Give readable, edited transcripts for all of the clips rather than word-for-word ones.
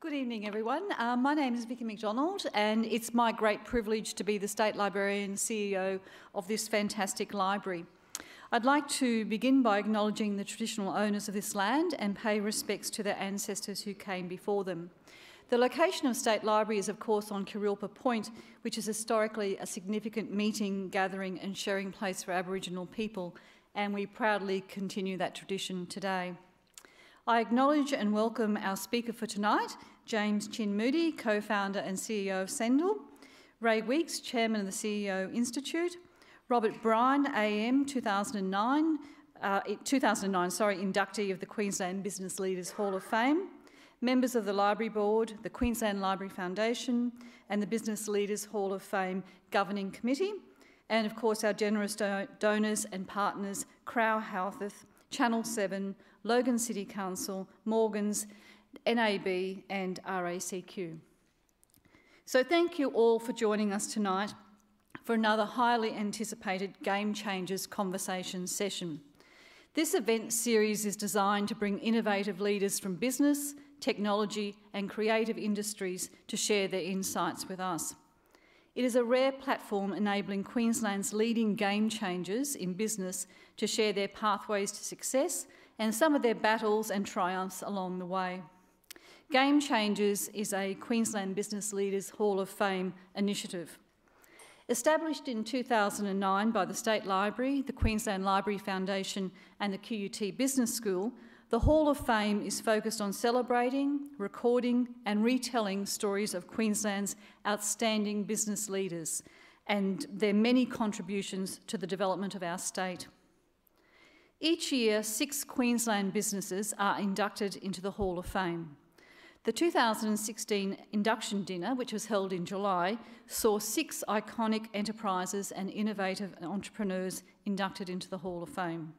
Good evening, everyone. My name is Vicky McDonald, and it's my great privilege to be the State Librarian CEO of this fantastic library. I'd like to begin by acknowledging the traditional owners of this land and pay respects to their ancestors who came before them. The location of State Library is, of course, on Kurilpa Point, which is historically a significant meeting, gathering and sharing place for Aboriginal people, and we proudly continue that tradition today. I acknowledge and welcome our speaker for tonight, James Chin Moody, co-founder and CEO of Sendle, Ray Weeks, chairman of the CEO Institute, Robert Bryan, AM 2009, inductee of the Queensland Business Leaders Hall of Fame, members of the Library Board, the Queensland Library Foundation and the Business Leaders Hall of Fame Governing Committee, and of course our generous donors and partners, Crow Healtheth, Channel 7, Logan City Council, Morgans, NAB and RACQ. So thank you all for joining us tonight for another highly anticipated Game Changers conversation session. This event series is designed to bring innovative leaders from business, technology and creative industries to share their insights with us. It is a rare platform enabling Queensland's leading game changers in business to share their pathways to success and some of their battles and triumphs along the way. Game Changers is a Queensland Business Leaders Hall of Fame initiative. Established in 2009 by the State Library, the Queensland Library Foundation and the QUT Business School, the Hall of Fame is focused on celebrating, recording and retelling stories of Queensland's outstanding business leaders and their many contributions to the development of our state. Each year, 6 Queensland businesses are inducted into the Hall of Fame. The 2016 induction dinner, which was held in July, saw 6 iconic enterprises and innovative entrepreneurs inducted into the Hall of Fame.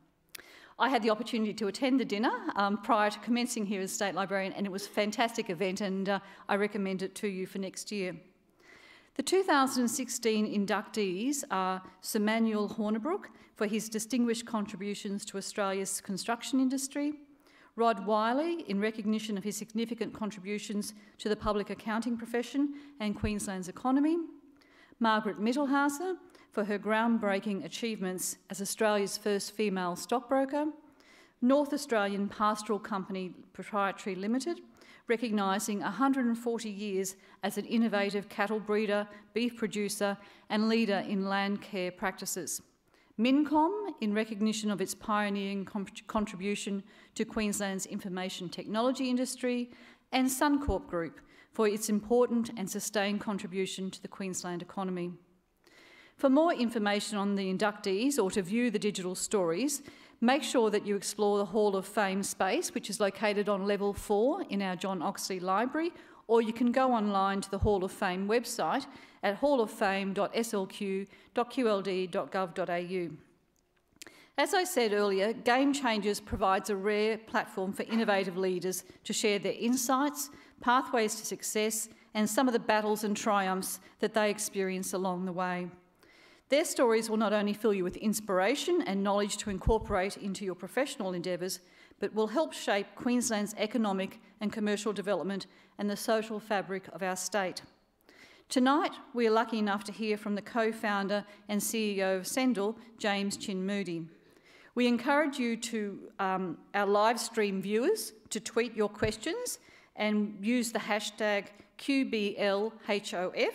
I had the opportunity to attend the dinner prior to commencing here as State Librarian, and it was a fantastic event, and I recommend it to you for next year. The 2016 inductees are Sir Manuel Hornibrook for his distinguished contributions to Australia's construction industry, Rod Wiley in recognition of his significant contributions to the public accounting profession and Queensland's economy, Margaret Mittelhauser for her groundbreaking achievements as Australia's first female stockbroker, North Australian Pastoral Company Proprietary Limited, recognising 140 years as an innovative cattle breeder, beef producer and leader in land care practices. Mincom in recognition of its pioneering contribution to Queensland's information technology industry, and Suncorp Group for its important and sustained contribution to the Queensland economy. For more information on the inductees or to view the digital stories, make sure that you explore the Hall of Fame space, which is located on level 4 in our John Oxley Library, or you can go online to the Hall of Fame website at halloffame.slq.qld.gov.au. As I said earlier, Game Changers provides a rare platform for innovative leaders to share their insights, pathways to success, and some of the battles and triumphs that they experience along the way. Their stories will not only fill you with inspiration and knowledge to incorporate into your professional endeavours, but will help shape Queensland's economic and commercial development and the social fabric of our state. Tonight, we are lucky enough to hear from the co-founder and CEO of Sendle, James Chin Moody. We encourage you to, our live stream viewers, to tweet your questions and use the hashtag QBLHOF.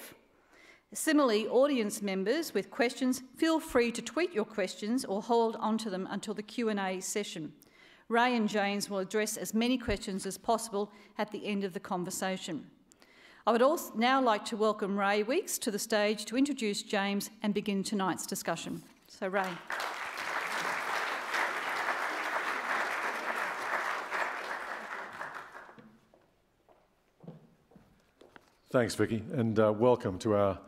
Similarly, audience members with questions, feel free to tweet your questions or hold onto them until the Q&A session. Ray and James will address as many questions as possible at the end of the conversation. I would also now like to welcome Ray Weeks to the stage to introduce James and begin tonight's discussion. So, Ray. Thanks, Vicky, and welcome to our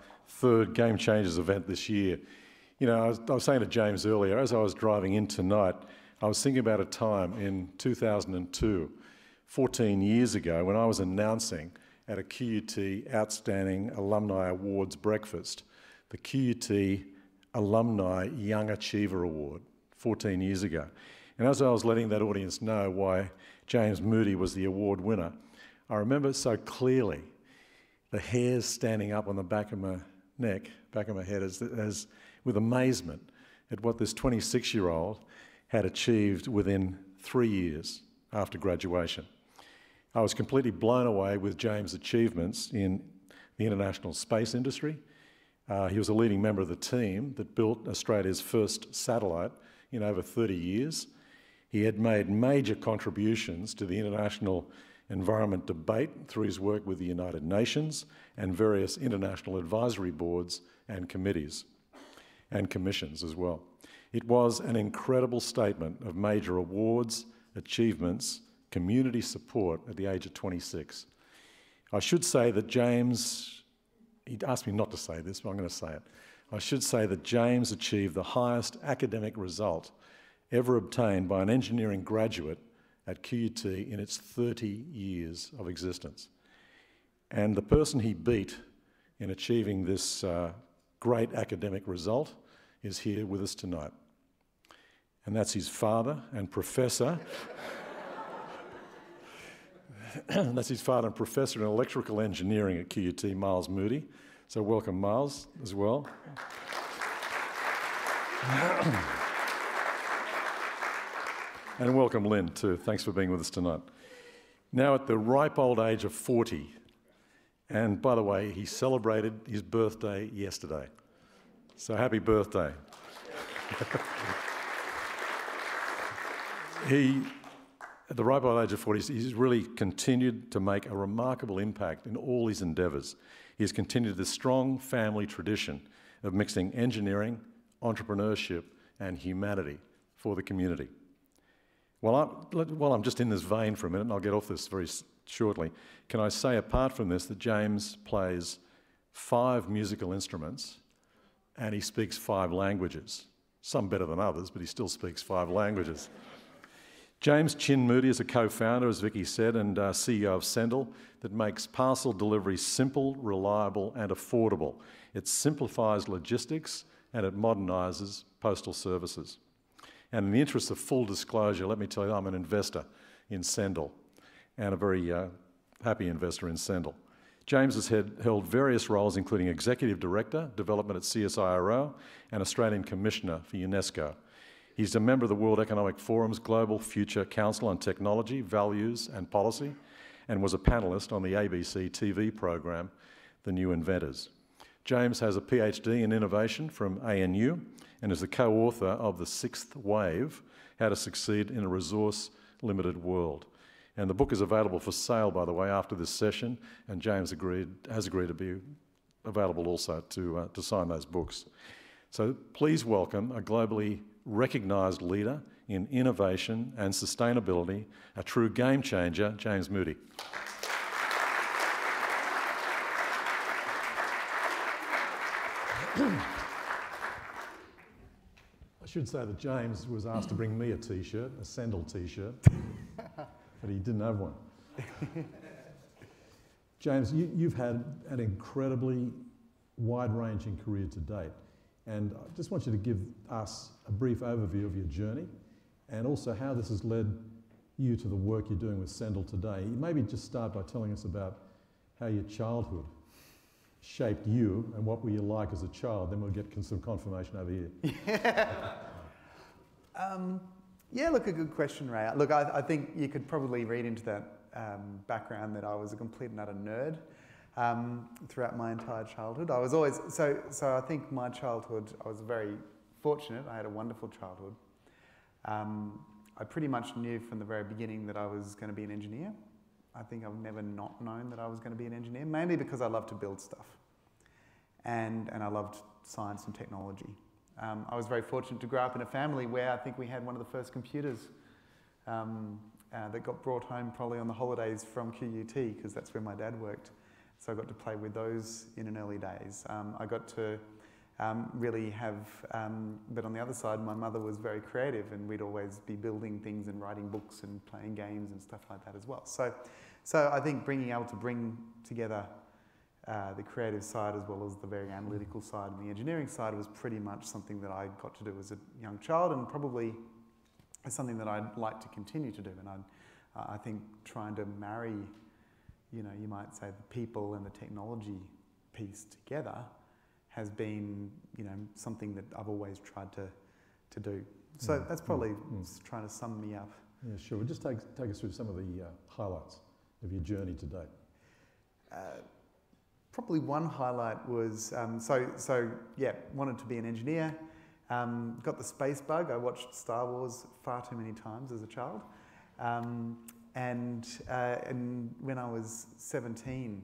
3rd Game Changers event this year. You know, I was saying to James earlier, as I was driving in tonight, I was thinking about a time in 2002, 14 years ago, when I was announcing at a QUT Outstanding Alumni Awards breakfast, the QUT Alumni Young Achiever Award, 14 years ago. And as I was letting that audience know why James Moody was the award winner, I remember so clearly the hairs standing up on the back of my neck, back of my head, as with amazement at what this 26-year-old had achieved within 3 years after graduation. I was completely blown away with James' achievements in the international space industry. He was a leading member of the team that built Australia's first satellite in over 30 years. He had made major contributions to the international environment debate through his work with the United Nations and various international advisory boards and committees and commissions as well. It was an incredible statement of major awards, achievements, community support at the age of 26. I should say that James, he asked me not to say this, but I'm going to say it. I should say that James achieved the highest academic result ever obtained by an engineering graduate at QUT in its 30 years of existence. And the person he beat in achieving this great academic result is here with us tonight. And that's his father and professor. That's his father and professor in electrical engineering at QUT, Miles Moody. So welcome, Miles, as well. And welcome, Lynn, too. Thanks for being with us tonight. Now at the ripe old age of 40, and by the way, he celebrated his birthday yesterday. So happy birthday. At the ripe old age of 40, he's really continued to make a remarkable impact in all his endeavours. He has continued this strong family tradition of mixing engineering, entrepreneurship and humanity for the community. While I'm just in this vein for a minute, and I'll get off this very shortly, can I say apart from this that James plays 5 musical instruments and he speaks 5 languages. Some better than others, but he still speaks 5 languages. James Chin Moody is a co-founder, as Vicky said, and CEO of Sendle, that makes parcel delivery simple, reliable and affordable. It simplifies logistics and it modernises postal services. And in the interest of full disclosure, let me tell you, I'm an investor in Sendle and a very happy investor in Sendle. James has held various roles, including Executive Director, Development at CSIRO and Australian Commissioner for UNESCO. He's a member of the World Economic Forum's Global Future Council on Technology, Values and Policy, and was a panellist on the ABC TV program, The New Inventors. James has a PhD in Innovation from ANU and is the co-author of The Sixth Wave, How to Succeed in a Resource-Limited World. And the book is available for sale, by the way, after this session, and James has agreed to be available also to sign those books. So please welcome a globally recognised leader in innovation and sustainability, a true game changer, James Moody. I should say that James was asked to bring me a T-shirt, a Sendle T-shirt, but he didn't have one. James, you've had an incredibly wide-ranging career to date. And I just want you to give us a brief overview of your journey and also how this has led you to the work you're doing with Sendle today. Maybe just start by telling us about how your childhood shaped you and what were you like as a child. Then we'll get some confirmation over here. Yeah, look, a good question, Ray. Look, I think you could probably read into that background that I was a complete and utter nerd. Throughout my entire childhood. I was always, so I think my childhood, I was very fortunate. I had a wonderful childhood. I pretty much knew from the very beginning that I was going to be an engineer. I think I've never not known that I was going to be an engineer, mainly because I love to build stuff. And I loved science and technology. I was very fortunate to grow up in a family where I think we had one of the first computers that got brought home probably on the holidays from QUT, because that's where my dad worked. So I got to play with those in an early days. I got to really have, but on the other side, my mother was very creative and we'd always be building things and writing books and playing games and stuff like that as well. So I think being able to bring together the creative side as well as the very analytical side and the engineering side was pretty much something that I got to do as a young child and probably something that I'd like to continue to do. And I think trying to marry you might say the people and the technology piece together has been, something that I've always tried to do. So that's probably trying to sum me up. Yeah, sure. Well, just take us through some of the highlights of your journey to date. Probably one highlight was, wanted to be an engineer. Got the space bug. I watched Star Wars far too many times as a child. And when I was 17,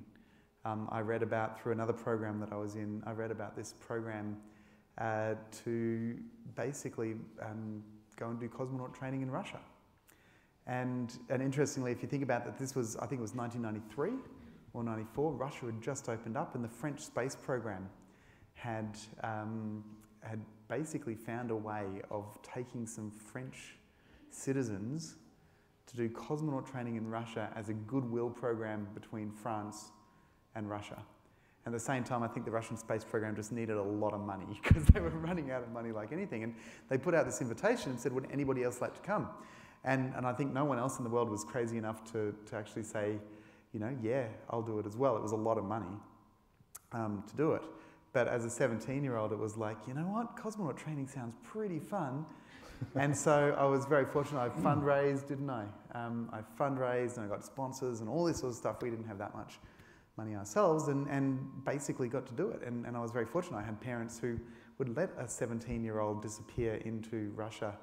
I read about, through another program that I was in, I read about this program to basically go and do cosmonaut training in Russia. And interestingly, if you think about that, this was, I think it was 1993 or 94, Russia had just opened up, and the French space program had basically found a way of taking some French citizens to do cosmonaut training in Russia as a goodwill program between France and Russia. At the same time, I think the Russian space program just needed a lot of money because they were running out of money like anything. And they put out this invitation and said, would anybody else like to come? And I think no one else in the world was crazy enough to actually say, yeah, I'll do it as well. It was a lot of money to do it. But as a 17-year-old, it was like, you know what? Cosmonaut training sounds pretty fun. And so I was very fortunate. I fundraised, didn't I? I fundraised and I got sponsors and all this sort of stuff. We didn't have that much money ourselves and basically got to do it. And I was very fortunate. I had parents who would let a 17-year-old disappear into Russia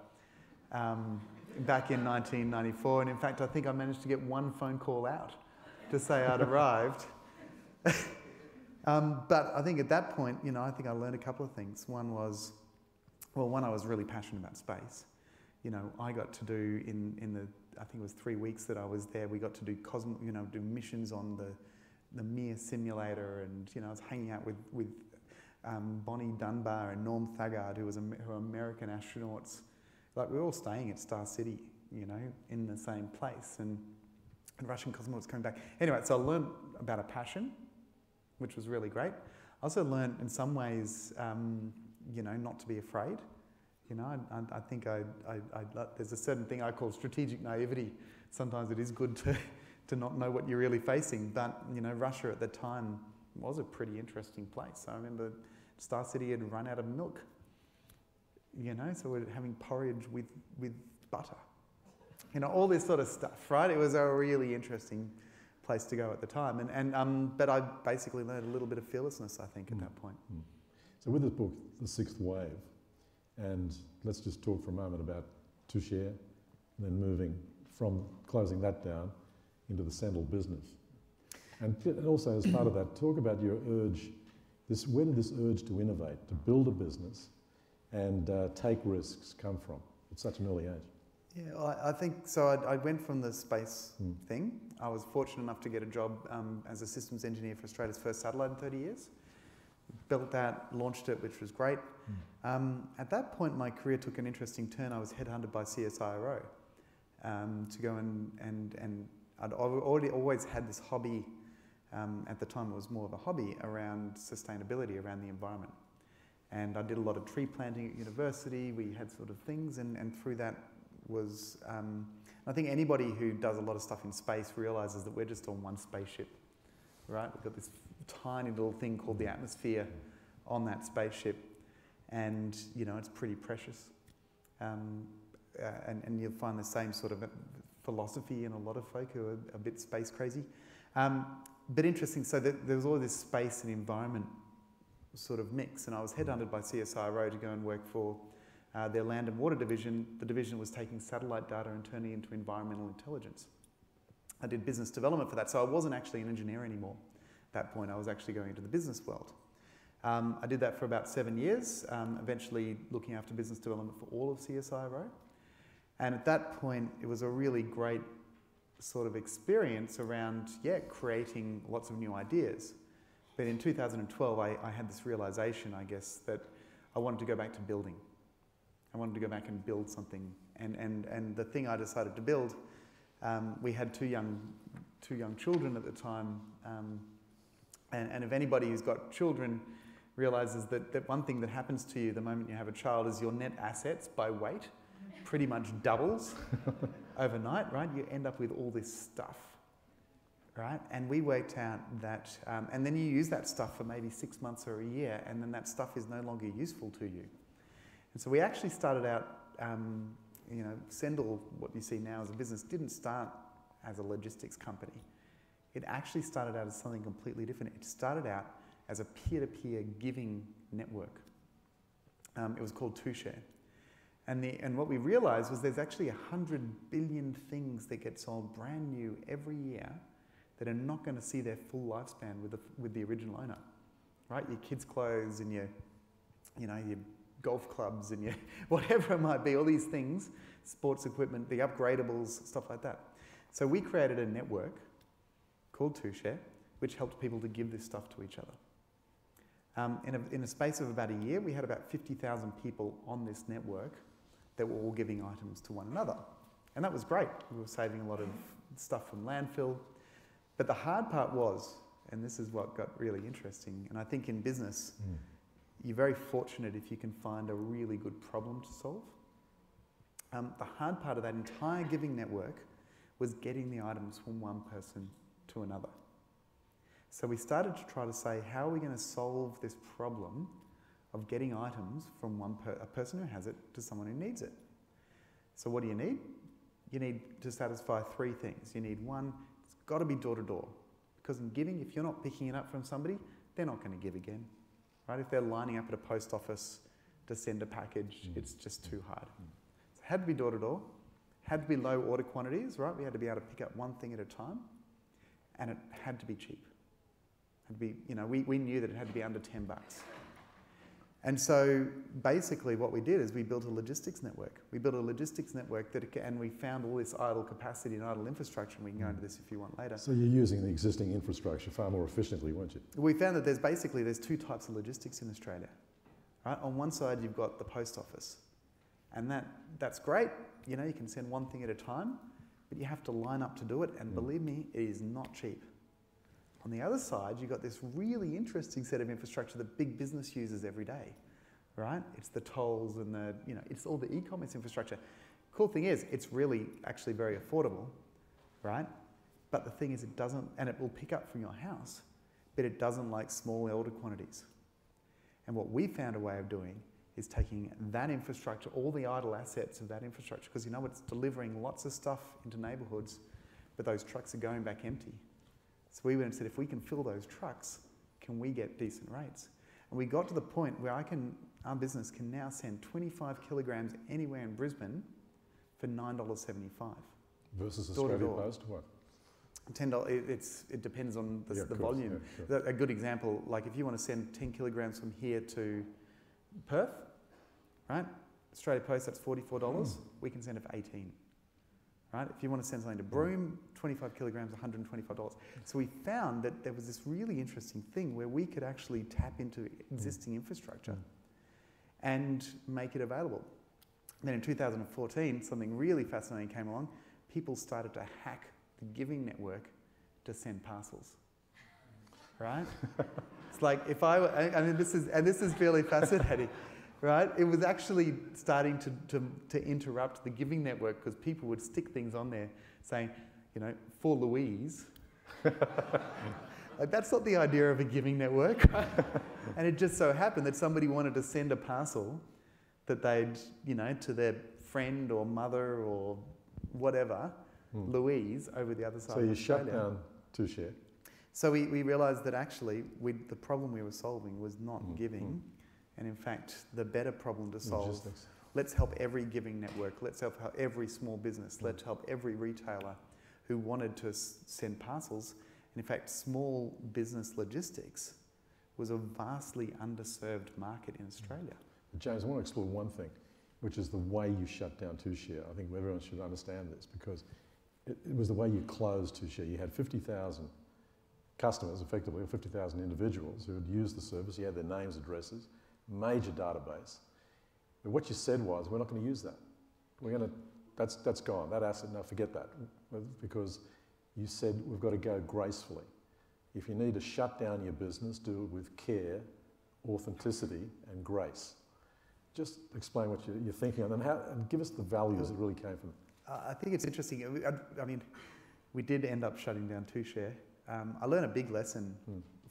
back in 1994. And in fact, I think I managed to get one phone call out to say I'd arrived. But I think at that point, I think I learned a couple of things. One, I was really passionate about space. I got to do in the, I think it was 3 weeks that I was there, we got to do do missions on the Mir simulator, and I was hanging out with Bonnie Dunbar and Norm Thagard, who were American astronauts. Like, we were all staying at Star City, in the same place, and Russian cosmonauts coming back. Anyway, so I learned about a passion, which was really great. I also learned in some ways, not to be afraid. I think there's a certain thing I call strategic naivety. Sometimes it is good to not know what you're really facing. But, Russia at the time was a pretty interesting place. I remember Star City had run out of milk, so we're having porridge with butter. All this sort of stuff, right? It was a really interesting place to go at the time. But I basically learned a little bit of fearlessness, I think, at that point. So with this book, The Sixth Wave, and let's just talk for a moment about Touche, and then moving from closing that down into the Sendle business. And also as part of that, talk about your urge, where did this urge to innovate, to build a business and take risks come from at such an early age? Yeah, well, I think so. I went from the space thing. I was fortunate enough to get a job as a systems engineer for Australia's first satellite in 30 years. Built that, launched it, which was great. At that point, my career took an interesting turn. I was headhunted by CSIRO to go and I'd already always had this hobby. At the time, it was more of a hobby around sustainability, around the environment. And I did a lot of tree planting at university. We had sort of things, and through that was, I think anybody who does a lot of stuff in space realises that we're just on one spaceship, right? We've got this tiny little thing called the atmosphere on that spaceship, and it's pretty precious. And you'll find the same sort of philosophy in a lot of folk who are a bit space crazy. But interesting, so there was all this space and environment sort of mix, and I was headhunted by CSIRO to go and work for their land and water division. The division was taking satellite data and turning it into environmental intelligence. I did business development for that, so I wasn't actually an engineer anymore. At that point, I was actually going into the business world. I did that for about 7 years, eventually looking after business development for all of CSIRO. And at that point, it was a really great sort of experience around, creating lots of new ideas. But in 2012, I had this realization, I guess, that I wanted to go back to building. I wanted to go back and build something. And the thing I decided to build, we had two young children at the time. And if anybody who's got children realizes that one thing that happens to you the moment you have a child is your net assets by weight pretty much doubles overnight, right? You end up with all this stuff, right? And we worked out that, and then you use that stuff for maybe 6 months or a year, and then that stuff is no longer useful to you. And so we actually started out, Sendle, what you see now as a business, didn't start as a logistics company. It actually started out as something completely different. It started out as a peer-to-peer giving network. It was called TwoShare. And what we realised was there's actually 100 billion things that get sold brand new every year that are not going to see their full lifespan with the original owner, right? Your kids' clothes and your golf clubs and your whatever it might be, all these things, sports equipment, the upgradables, stuff like that. So we created a network called TwoShare, which helped people to give this stuff to each other. In a space of about a year, we had about 50,000 people on this network that were all giving items to one another. And that was great. We were saving a lot of stuff from landfill. But the hard part was, and this is what got really interesting, and I think in business, you're very fortunate if you can find a really good problem to solve. The hard part of that entire giving network was getting the items from one person to another. So we started to try to say, how are we going to solve this problem of getting items from a person who has it to someone who needs it? So what do you need? You need to satisfy three things. You need one, it's got to be door to door. Because in giving, if you're not picking it up from somebody, they're not going to give again. Right? If they're lining up at a post office to send a package, it's just too hard. So it had to be door to door, had to be low order quantities, right? We had to be able to pick up one thing at a time, and it had to be cheap. It had to be, we knew that it had to be under $10. And so basically what we did is we built a logistics network. We built a logistics network and we found all this idle capacity and idle infrastructure, and we can go into this if you want later. So you're using the existing infrastructure far more efficiently, weren't you? We found that there's two types of logistics in Australia. Right? On one side, you've got the post office. And that's great. You can send one thing at a time, but you have to line up to do it. And believe me, it is not cheap. On the other side, you've got this really interesting set of infrastructure that big business uses every day, right? It's the tolls and it's all the e-commerce infrastructure. Cool thing is, it's really actually very affordable, right? But the thing is, it doesn't, and it will pick up from your house, but it doesn't like small order quantities. And what we found a way of doing is taking that infrastructure, all the idle assets of that infrastructure, because it's delivering lots of stuff into neighbourhoods, but those trucks are going back empty. So we went and said, if we can fill those trucks, can we get decent rates? And we got to the point where our business can now send 25 kilograms anywhere in Brisbane for $9.75. Versus Australia Post, what? $10. It depends on the volume. Yeah, sure. A good example, like if you want to send 10 kilograms from here to Perth, right? Australia Post, that's $44. We can send it for $18. Right? If you want to send something to Broome, 25 kilograms, $125. So we found that there was this really interesting thing where we could actually tap into existing infrastructure and make it available. Then in 2014, something really fascinating came along. People started to hack the giving network to send parcels. Right? It's like if this is really fascinating. Right? It was actually starting to interrupt the giving network because people would stick things on there saying, for Louise. Like, that's not the idea of a giving network. And it just so happened that somebody wanted to send a parcel that they'd, to their friend or mother or whatever, Louise, over the other side of Australia. So you shut down TwoShare. So we realised that actually the problem we were solving was not giving. And in fact, the better problem to solve, logistics. Let's help every giving network, let's help every small business, let's help every retailer who wanted to send parcels. And in fact, small business logistics was a vastly underserved market in Australia. James, I want to explore one thing, which is the way you shut down TwoShare. I think everyone should understand this because it was the way you closed TwoShare. You had 50,000 customers, effectively, or 50,000 individuals who had used the service. You had their names, addresses, major database. But what you said was, we're not going to use that. That's gone. That asset, no, forget that. Because you said we've got to go gracefully. If you need to shut down your business, do it with care, authenticity, and grace. Just explain what you're thinking on, and give us the values that really came from it. I think it's interesting. I mean, we did end up shutting down TwoShare. I learned a big lesson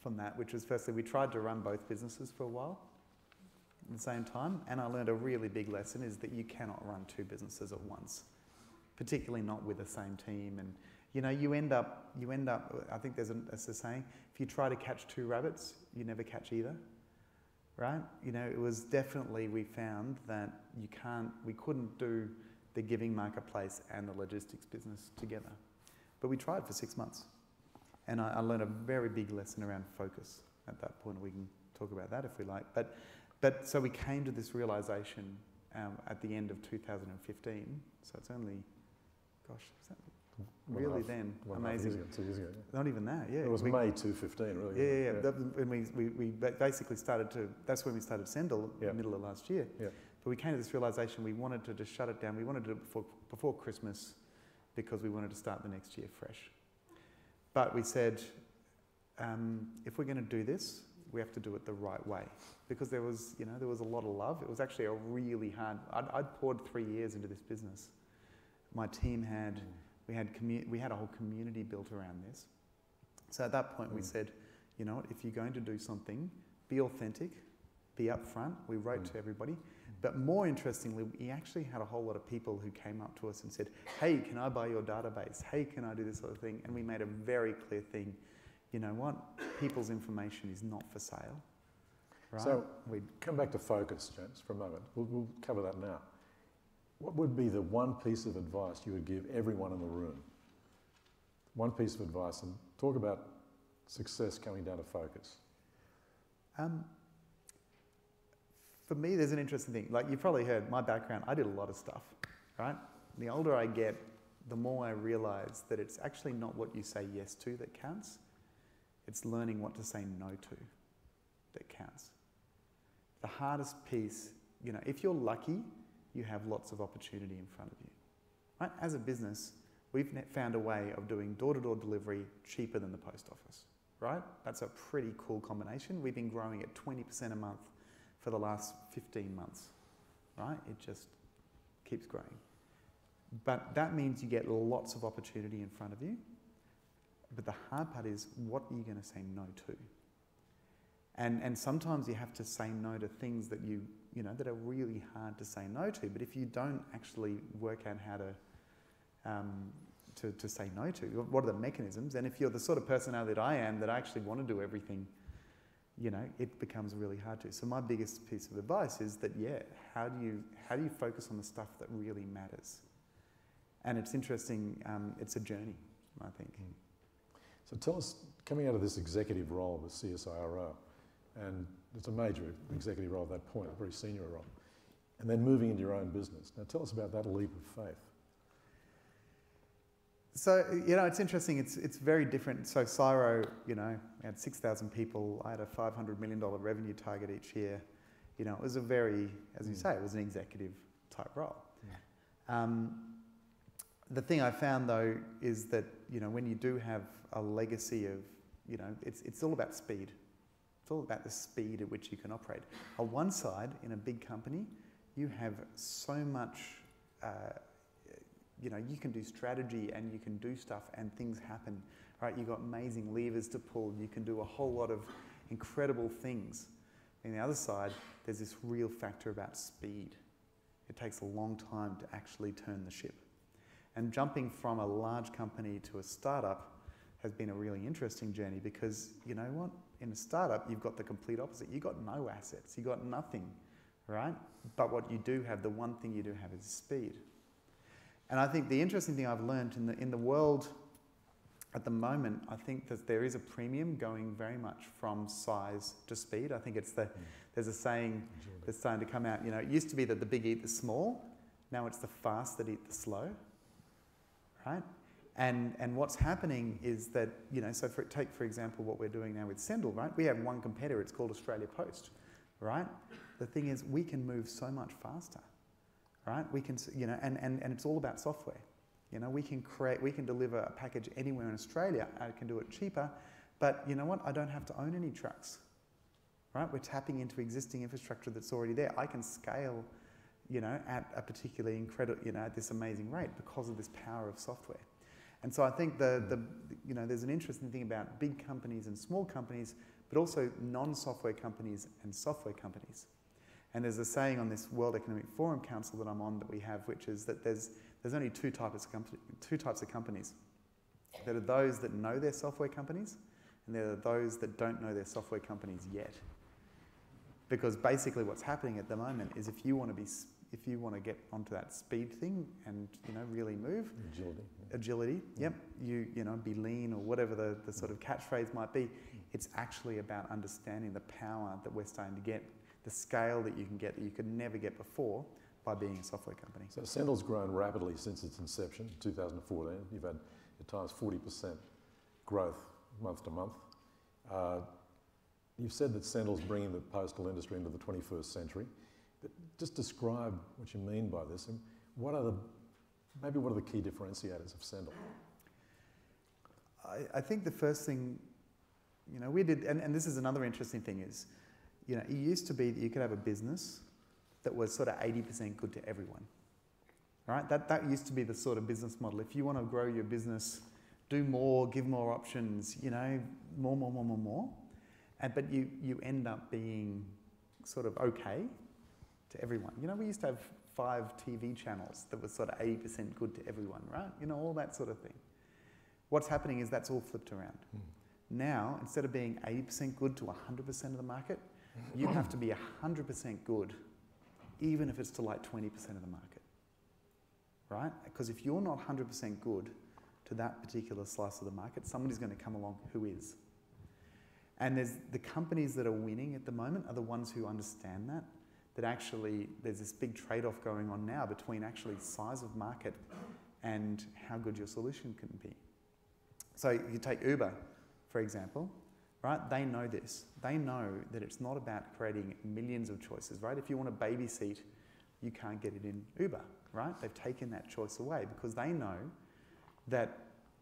from that, which was firstly, we tried to run both businesses for a while at the same time, and I learned a really big lesson is that you cannot run two businesses at once, particularly not with the same team. And you know, you end up. I think there's a saying: if you try to catch two rabbits, you never catch either. Right? You know, it was definitely, we found that we couldn't do the giving marketplace and the logistics business together. But we tried for 6 months. And I learned a very big lesson around focus at that point. We can talk about that if we like. But so we came to this realization at the end of 2015. So it's only, gosh, is that really then? Amazing. 2 years ago. Yeah. Not even that, yeah. It was May 2015, really. Yeah. And we basically started to, that's when we started Sendle, in the middle of last year. Yeah. But we came to this realization we wanted to just shut it down. We wanted to do it before Christmas because we wanted to start the next year fresh. But we said, if we're going to do this, we have to do it the right way. Because there was a lot of love. It was actually a really hard, I'd poured 3 years into this business. My team had, we had a whole community built around this. So at that point we said, you know what, if you're going to do something, be authentic, be upfront. We wrote to everybody. But more interestingly, we actually had a whole lot of people who came up to us and said, hey, can I buy your database? Hey, can I do this sort of thing? And we made a very clear thing. You know what? People's information is not for sale. Right? So we come back to focus, James, for a moment. We'll cover that now. What would be the one piece of advice you would give everyone in the room? One piece of advice, and talk about success coming down to focus. For me, there's an interesting thing. Like you've probably heard my background, I did a lot of stuff, right? The older I get, the more I realise that it's actually not what you say yes to that counts. It's learning what to say no to that counts. The hardest piece, you know, if you're lucky, you have lots of opportunity in front of you. Right? As a business, we've found a way of doing door-to-door delivery cheaper than the post office, right? That's a pretty cool combination. We've been growing at 20% a month for the last 15 months, right? It just keeps growing. But that means you get lots of opportunity in front of you. But the hard part is, what are you going to say no to? And sometimes you have to say no to things that you know, that are really hard to say no to. But if you don't actually work out how to say no to, what are the mechanisms? And if you're the sort of personality that I am, that I actually want to do everything, you know, it becomes really hard to. So my biggest piece of advice is that, yeah, how do you focus on the stuff that really matters? And it's interesting, it's a journey, I think. So tell us, coming out of this executive role with CSIRO, and it's a major executive role at that point, a very senior role, and then moving into your own business. Now tell us about that leap of faith. So, you know, it's interesting, it's very different. So CSIRO, you know, we had 6,000 people, I had a $500 million revenue target each year. You know, it was a very, as you say, it was an executive type role. The thing I found though is that, you know, when you do have a legacy of, you know, it's all about speed. It's all about the speed at which you can operate. On one side, in a big company, you have so much, you know, you can do strategy and you can do stuff and things happen, right? You've got amazing levers to pull. You can do a whole lot of incredible things. On the other side, there's this real factor about speed. It takes a long time to actually turn the ship. And jumping from a large company to a startup has been a really interesting journey because, you know what? In a startup, you've got the complete opposite. You've got no assets. You've got nothing, right? But what you do have, the one thing you do have is speed. And I think the interesting thing I've learned in the world at the moment, I think that there is a premium going very much from size to speed. I think it's there's a saying that's starting to come out, you know, it used to be that the big eat the small. Now it's the fast that eat the slow, right? And what's happening is that, you know, so take for example what we're doing now with Sendle, right? We have one competitor, it's called Australia Post, right? The thing is we can move so much faster, right? We can, you know, and it's all about software. You know, we can deliver a package anywhere in Australia. I can do it cheaper, but you know what? I don't have to own any trucks, right? We're tapping into existing infrastructure that's already there. I can scale, you know, at a particularly incredible, you know, at this amazing rate because of this power of software. And so I think there's an interesting thing about big companies and small companies, but also non-software companies and software companies. And there's a saying on this World Economic Forum Council that I'm on that we have, which is that there's only two types of companies. There are those that know they're software companies, and there are those that don't know they're software companies yet. Because basically what's happening at the moment is if you want to get onto that speed thing and really move, agility, yep, be lean or whatever the sort of catchphrase might be, it's actually about understanding the power that we're starting to get, the scale that you can get that you could never get before by being a software company. So Sendle's grown rapidly since its inception, 2014. You've had at times 40% growth month to month. You've said that Sendle's bringing the postal industry into the 21st century. But just describe what you mean by this, and what are the key differentiators of Sendle? I think the first thing, we did, and this is another interesting thing is, it used to be that you could have a business that was sort of 80% good to everyone, right? That used to be the sort of business model. If you want to grow your business, do more, give more options, more. But you end up being sort of okay to everyone. We used to have 5 TV channels that was sort of 80% good to everyone, right? All that sort of thing. What's happening is that's all flipped around. Now, instead of being 80% good to 100% of the market, you have to be 100% good, even if it's to like 20% of the market, right? Because if you're not 100% good to that particular slice of the market, somebody's going to come along who is. And the companies that are winning at the moment are the ones who understand that actually there's this big trade-off going on now between actually size of market and how good your solution can be. So you take Uber, for example, right? They know this. They know that it's not about creating millions of choices, right? If you want a baby seat, you can't get it in Uber, right? They've taken that choice away because they know that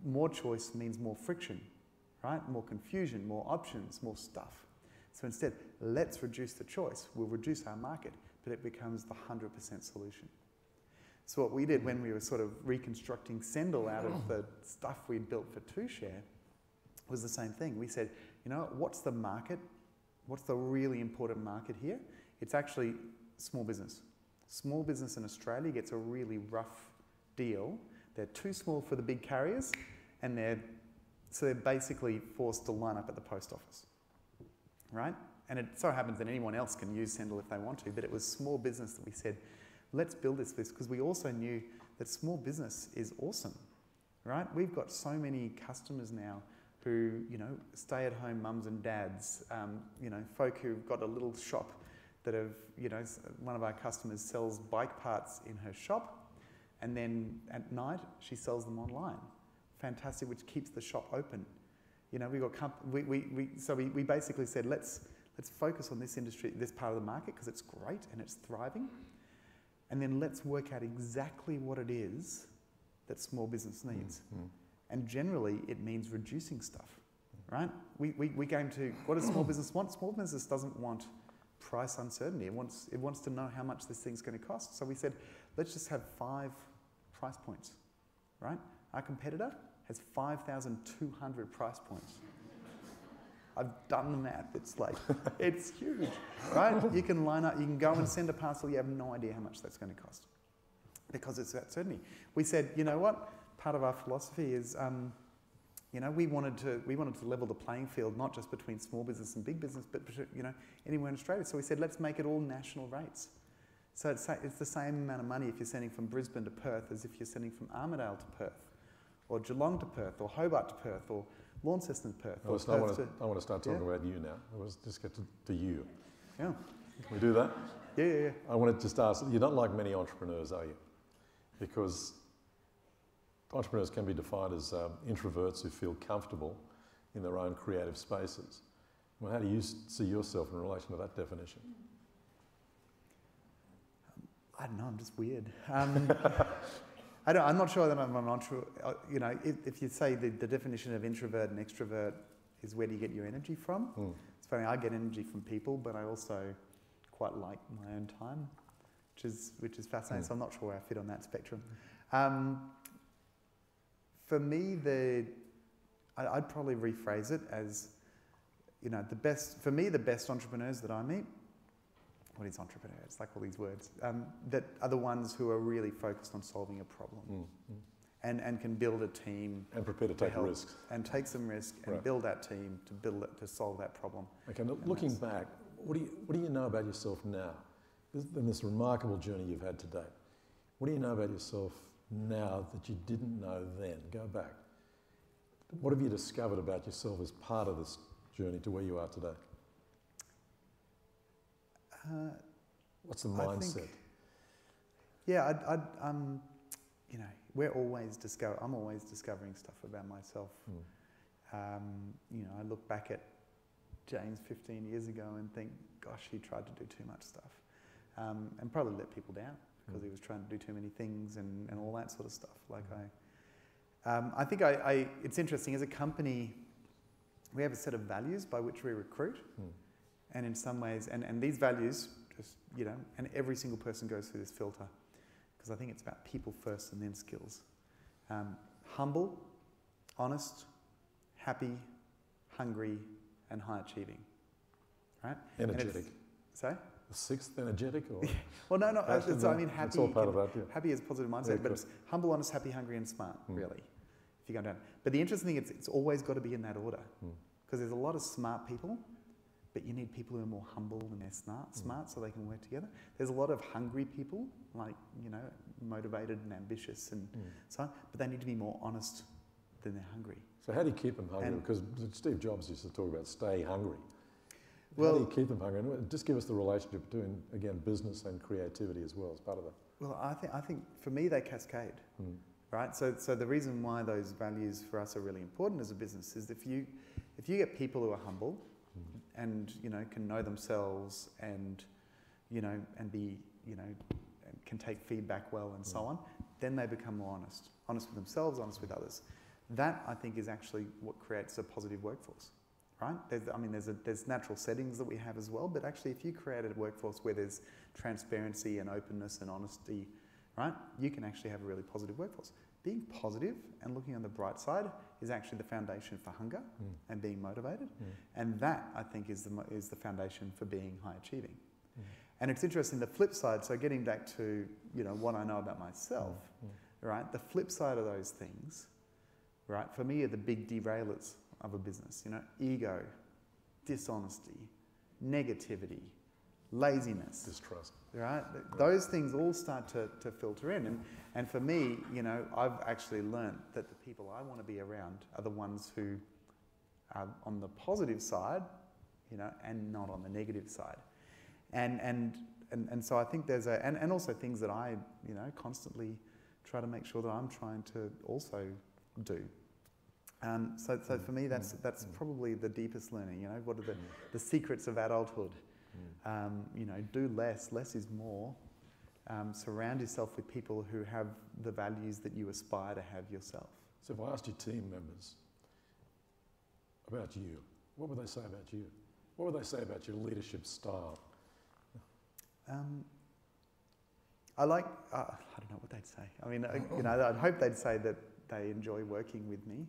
more choice means more friction, right? More confusion, more options, more stuff. So instead, let's reduce the choice. We'll reduce our market, but it becomes the 100% solution. So what we did when we were sort of reconstructing Sendle out of the stuff we'd built for 2Share was the same thing. We said, what's the market? What's the really important market here? It's actually small business. Small business in Australia gets a really rough deal. They're too small for the big carriers, and they're basically forced to line up at the post office, right? And it so happens that anyone else can use Sendle if they want to, but it was small business that we said, let's build this because we also knew that small business is awesome, right? We've got so many customers now who, stay-at-home mums and dads, folk who've got a little shop that have, one of our customers sells bike parts in her shop, and then at night she sells them online. Fantastic, which keeps the shop open. We basically said let's focus on this industry, this part of the market because it's great and it's thriving, and then let's work out exactly what it is that small business needs. And generally, it means reducing stuff, right? We came to, what does small business want? Small business doesn't want price uncertainty. It wants to know how much this thing's going to cost. So we said, let's just have 5 price points, right? Our competitor has 5,200 price points. I've done the math. It's like, it's huge, right? You can line up, you can go and send a parcel, you have no idea how much that's going to cost because it's that certainty. We said, you know what? Part of our philosophy is, we wanted to level the playing field, not just between small business and big business, but anywhere in Australia. So we said, let's make it all national rates. So it's the same amount of money if you're sending from Brisbane to Perth as if you're sending from Armidale to Perth, or Geelong to Perth, or Hobart to Perth, or Launceston to Perth. I want to start talking about you now. Let's just get to you. Yeah. Can we do that? Yeah. I wanted to just ask, you're not like many entrepreneurs, are you? Because entrepreneurs can be defined as introverts who feel comfortable in their own creative spaces. Well, how do you see yourself in relation to that definition? I don't know, I'm just weird. I'm not sure that I'm an introvert. If you say the definition of introvert and extrovert is where do you get your energy from? It's funny, I get energy from people, but I also quite like my own time, which is fascinating. So I'm not sure where I fit on that spectrum. For me, I'd probably rephrase it as, you know, the best entrepreneurs that I meet, what is entrepreneur? It's like all these words, that are the ones who are really focused on solving a problem and can build a team. And prepare to take risks. And take some risk and build that team to solve that problem. Okay, now looking back, what do you know about yourself now? In this remarkable journey you've had today, what do you know about yourself now that you didn't know then? Go back. What have you discovered about yourself as part of this journey to where you are today? What's the mindset? You know, I'm always discovering stuff about myself. You know, I look back at James 15 years ago and think, gosh, he tried to do too much stuff, and probably let people down because he was trying to do too many things and all that sort of stuff. Like I think it's interesting, as a company, we have a set of values by which we recruit. And in some ways, and these values, just, you know, and every single person goes through this filter, because I think it's about people first and then skills. Humble, honest, happy, hungry, and high achieving, right? Energetic. Sorry? The sixth, energetic? Or well, no, I mean happy. It's all part of that, yeah. Happy is a positive mindset, but it's humble, honest, happy, hungry, and smart, really, if you go down. But the interesting thing is it's always got to be in that order, because there's a lot of smart people, but you need people who are more humble and they're smart so they can work together. There's a lot of hungry people, like, you know, motivated and ambitious and so on, but they need to be more honest than they're hungry. So how do you keep them hungry? Because Steve Jobs used to talk about stay hungry. Well, how do you keep them hungry? And just give us the relationship between, again, business and creativity as well as part of that. Well, I think for me they cascade, right? So the reason why those values for us are really important as a business is if you get people who are humble, and, you know, can know themselves and, you know, and be, you know, can take feedback well and so on, then they become more honest with themselves, honest with others. That, I think, is actually what creates a positive workforce, right? There's natural settings that we have as well, but actually if you create a workforce where there's transparency and openness and honesty, right, you can actually have a really positive workforce. Being positive and looking on the bright side is actually the foundation for hunger and being motivated. And that, I think, is the foundation for being high achieving. And it's interesting, the flip side, so getting back to, you know, what I know about myself, right, the flip side of those things, right, for me are the big derailers of a business. You know, ego, dishonesty, negativity, laziness. Distrust. Right? Those things all start to filter in. And for me, you know, I've actually learned that the people I want to be around are the ones who are on the positive side, you know, and not on the negative side. And so I think there's and also things that I, you know, constantly try to make sure that I'm trying to also do. So for me, that's probably the deepest learning. You know, what are the secrets of adulthood? You know, do less is more. Surround yourself with people who have the values that you aspire to have yourself. So if I asked your team members about you, what would they say about you? What would they say about your leadership style? I don't know what they'd say. I mean, you know, I'd hope they'd say that they enjoy working with me.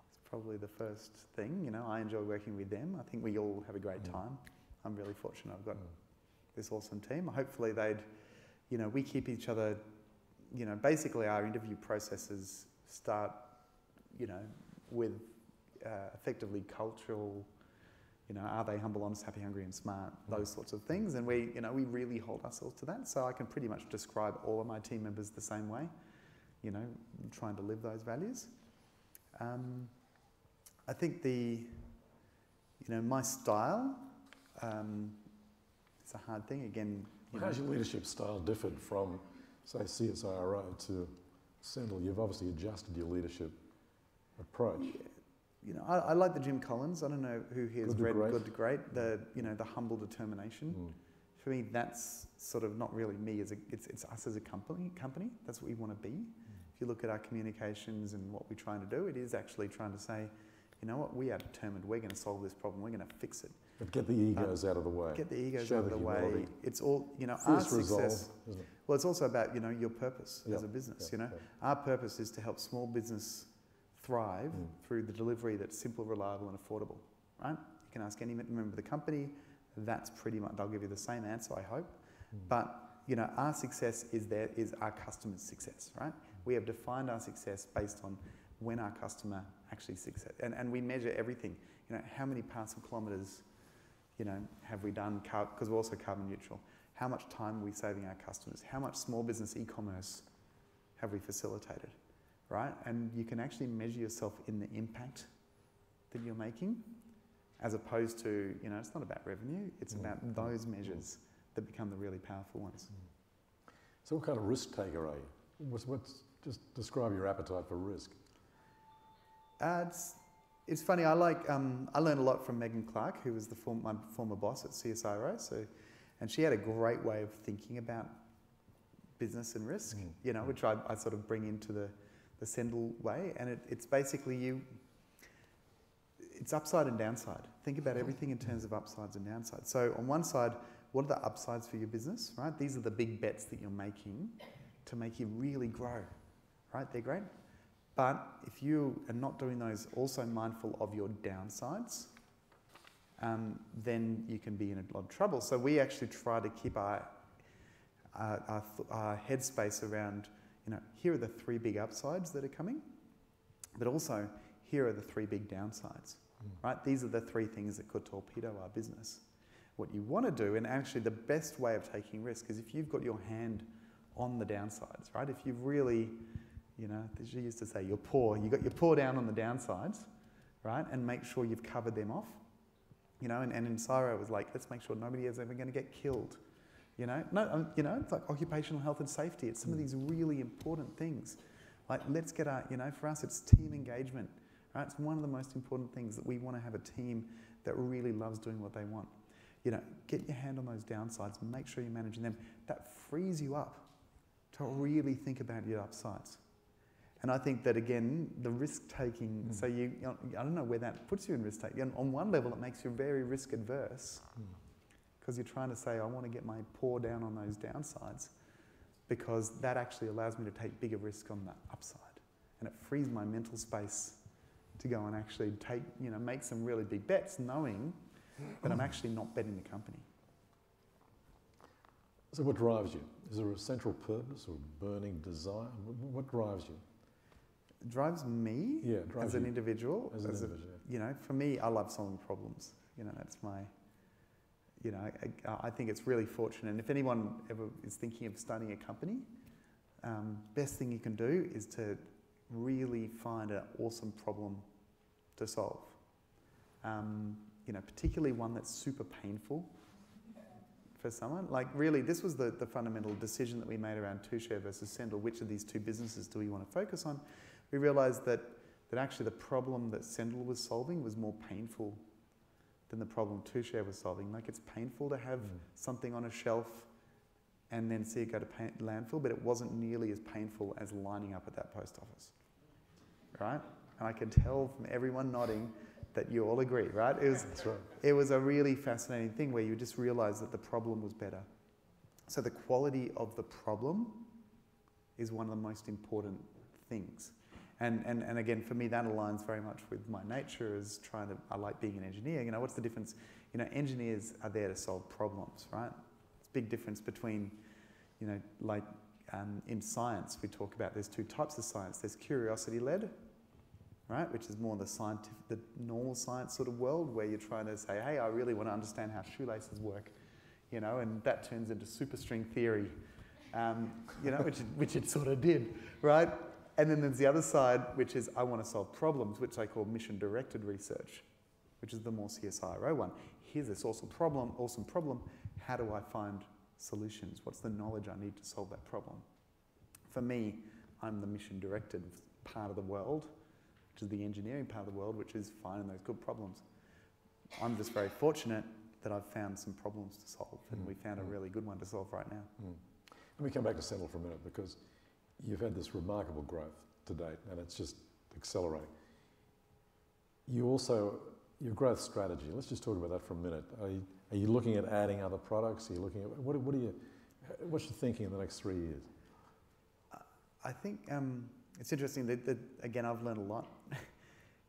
It's probably the first thing. You know, I enjoy working with them. I think we all have a great time. I'm really fortunate I've got this awesome team. Hopefully they'd, you know, we keep each other, you know, basically our interview processes start, you know, with effectively cultural, you know, are they humble, honest, happy, hungry and smart, those sorts of things. And we, you know, we really hold ourselves to that. So I can pretty much describe all of my team members the same way, you know, trying to live those values. I think my style, it's a hard thing. Again, how's your leadership style differed from, say, CSIRO to Sendle? You've obviously adjusted your leadership approach. Yeah. You know, I like the Jim Collins. I don't know who he has read Good to Great. The humble determination. For me, that's sort of not really me. It's us as a company. That's what we want to be. If you look at our communications and what we're trying to do, it is actually trying to say, you know what, we are determined. We're going to solve this problem. We're going to fix it. But get the egos out of the way. Get the egos out of the way. It's all, you know, First our resolve, success. Isn't it? Well, it's also about, you know, your purpose as a business. You know, our purpose is to help small business thrive through the delivery that's simple, reliable and affordable, right? You can ask any member of the company, that's pretty much, they'll give you the same answer, I hope. But, you know, our success is our customer's success, right? We have defined our success based on when our customer actually succeeds. And we measure everything. You know, how many parcel kilometres, you know, have we done, because we're also carbon neutral. How much time are we saving our customers? How much small business e-commerce have we facilitated, right? And you can actually measure yourself in the impact that you're making, as opposed to, you know, it's not about revenue, it's about those measures that become the really powerful ones. So what kind of risk taker are you? Just describe your appetite for risk. It's funny, I learned a lot from Megan Clark, who was my former boss at CSIRO, and she had a great way of thinking about business and risk, you know, which I sort of bring into the Sendle way, and it's basically it's upside and downside. Think about everything in terms of upsides and downsides. So on one side, what are the upsides for your business, right? These are the big bets that you're making to make you really grow, right? They're great. But if you are not doing those, also mindful of your downsides, then you can be in a lot of trouble. So we actually try to keep our headspace around, you know, here are the 3 big upsides that are coming, but also here are the 3 big downsides, right? These are the 3 things that could torpedo our business. What you want to do, and actually the best way of taking risk, is if you've got your hand on the downsides, right? If you've really, you know, as you used to say, you've got your paw down on the downsides, right? And make sure you've covered them off, you know, and in CSIRO it was like, let's make sure nobody is ever going to get killed, you know? No, you know, it's like occupational health and safety. It's some of these really important things. Like, let's get our, you know, for us it's team engagement, right? It's one of the most important things, that we want to have a team that really loves doing what they want. You know, get your hand on those downsides, make sure you're managing them. That frees you up to really think about your upsides. And I think that, again, the risk-taking, so I don't know where that puts you in risk-taking. On one level, it makes you very risk-adverse, because you're trying to say, I want to get my paw down on those downsides, because that actually allows me to take bigger risk on the upside. And it frees my mental space to go and actually take, you know, make some really big bets, knowing that I'm actually not betting the company. So what drives you? Is there a central purpose or burning desire? What drives you? It drives me as an individual. You know, for me, I love solving problems. You know, that's my, you know, I think it's really fortunate. And if anyone ever is thinking of starting a company, best thing you can do is to really find an awesome problem to solve. You know, particularly one that's super painful for someone. Like, really, this was the fundamental decision that we made around Tushare versus Sendle. Which of these 2 businesses do we want to focus on? We realised that actually the problem that Sendle was solving was more painful than the problem Tushare was solving. Like, it's painful to have something on a shelf and then see it go to landfill, but it wasn't nearly as painful as lining up at that post office, right? And I could tell from everyone nodding that you all agree, right? It was a really fascinating thing where you just realised that the problem was better. So the quality of the problem is one of the most important things. And again, for me, that aligns very much with my nature as I like being an engineer. You know, what's the difference? You know, engineers are there to solve problems, right? It's a big difference between, you know, like in science, we talk about there's 2 types of science. There's curiosity-led, right, which is more the normal science sort of world, where you're trying to say, hey, I really want to understand how shoelaces work, you know, and that turns into superstring theory, you know, which it sort of did, right? And then there's the other side, which is I want to solve problems, which I call mission-directed research, which is the more CSIRO one. Here's this awesome problem. How do I find solutions? What's the knowledge I need to solve that problem? For me, I'm the mission-directed part of the world, which is the engineering part of the world, which is finding those good problems. I'm just very fortunate that I've found some problems to solve, and we found a really good one to solve right now. Let me come back to Sendle for a minute, because you've had this remarkable growth to date, and it's just accelerating. Your growth strategy, let's just talk about that for a minute. Are you looking at adding other products? Are you looking at, what's your thinking in the next 3 years? I think it's interesting that, again, I've learned a lot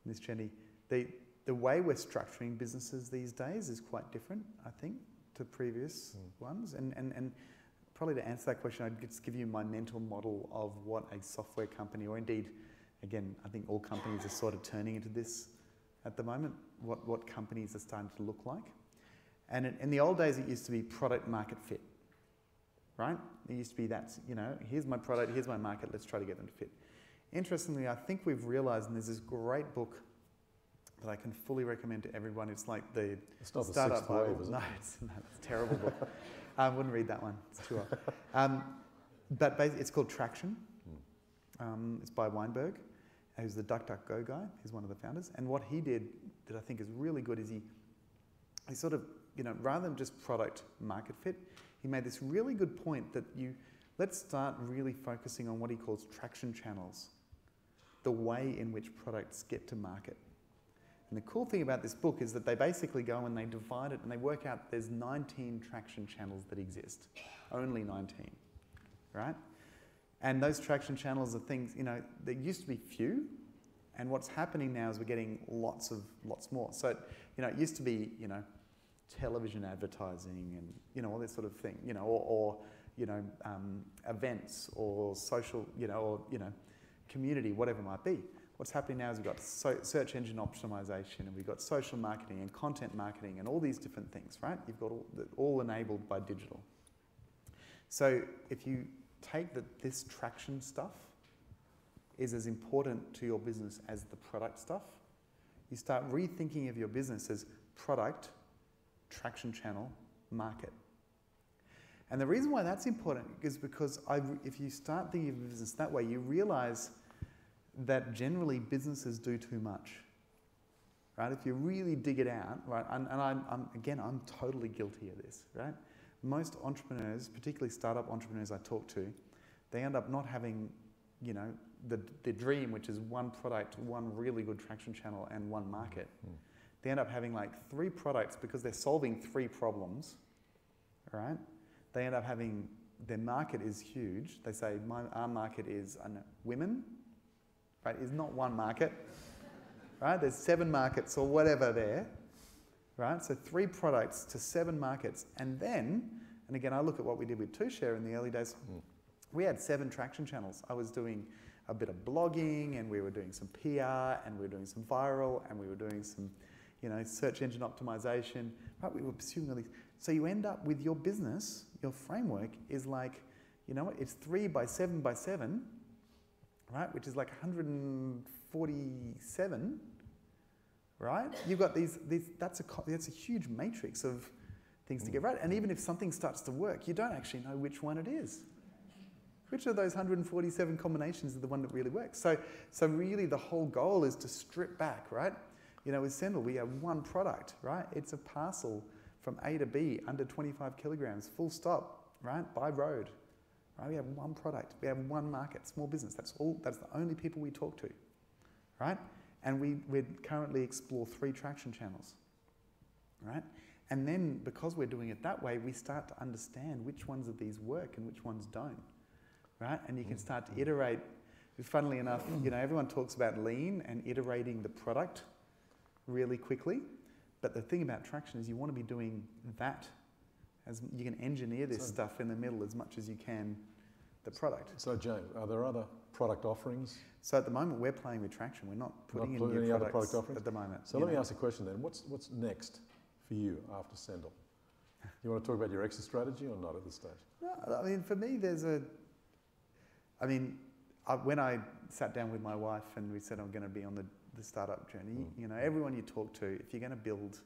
Ms. Jenny, the way we're structuring businesses these days is quite different, I think, to previous ones. And probably to answer that question, I'd just give you my mental model of what a software company, or indeed, again, I think all companies are sort of turning into this at the moment, what companies are starting to look like. And in the old days, it used to be product market fit, right? It used to be that, here's my product, here's my market, let's try to get them to fit. Interestingly, I think we've realised, and there's this great book that I can fully recommend to everyone. It's like the Startup Bible. No, it's a terrible book. I wouldn't read that one. It's too old. But basically, it's called Traction. It's by Weinberg, who's the DuckDuckGo guy. He's one of the founders. And what he did that I think is really good is he sort of, rather than just product market fit, he made this really good point that let's start really focusing on what he calls traction channels, the way in which products get to market. And the cool thing about this book is that they basically go and they divide it and they work out there's 19 traction channels that exist. Only 19, right? And those traction channels are things, there used to be few, and what's happening now is we're getting lots more. So, it used to be, television advertising and, all this sort of thing, or events or social, or, community, whatever it might be. What's happening now is we've got search engine optimization, and we've got social marketing and content marketing and all these different things, right? You've got all enabled by digital. So if you take that this traction stuff is as important to your business as the product stuff, you start rethinking of your business as product, traction channel, market. And the reason why that's important is because if you start thinking of your business that way, you realize that generally businesses do too much, right? If you really dig it out, right? And I'm totally guilty of this, right? Most entrepreneurs, particularly startup entrepreneurs I talk to, they end up not having, the dream, which is one product, one really good traction channel, and one market. They end up having like 3 products because they're solving 3 problems, right? They end up having, their market is huge. They say, our market is women, right? Is not one market, right? There's 7 markets or whatever there, right? So 3 products to 7 markets. And then, and again, I look at what we did with 2Share in the early days. We had 7 traction channels. I was doing a bit of blogging, and we were doing some PR, and we were doing some viral, and we were doing some, search engine optimization, right? We were pursuing all these. So you end up with your business, your framework is like, it's 3 by 7 by 7, right? Which is like 147, right? You've got these that's a huge matrix of things to get right. And even if something starts to work, you don't actually know which one it is. Which of those 147 combinations is the one that really works? So really the whole goal is to strip back, right? With Sendle, we have one product, right? It's a parcel from A to B under 25 kilograms, full stop, right? By road, right? We have one product, we have one market, small business. That's the only people we talk to, right? And we currently explore 3 traction channels, right? And then because we're doing it that way, we start to understand which ones of these work and which ones don't, right? And you can start to iterate. Funnily enough, everyone talks about lean and iterating the product really quickly. But the thing about traction is you want to be doing that, as you can engineer this stuff in the middle as much as you can the product. So James, are there other product offerings? So at the moment we're playing with traction. We're not putting in new other product offerings at the moment. So let me ask a question then. What's next for you after Sendle? You want to talk about your exit strategy or not at this stage? No, I mean, for me when I sat down with my wife and we said I'm going to be on the startup journey, everyone you talk to, if you're going to build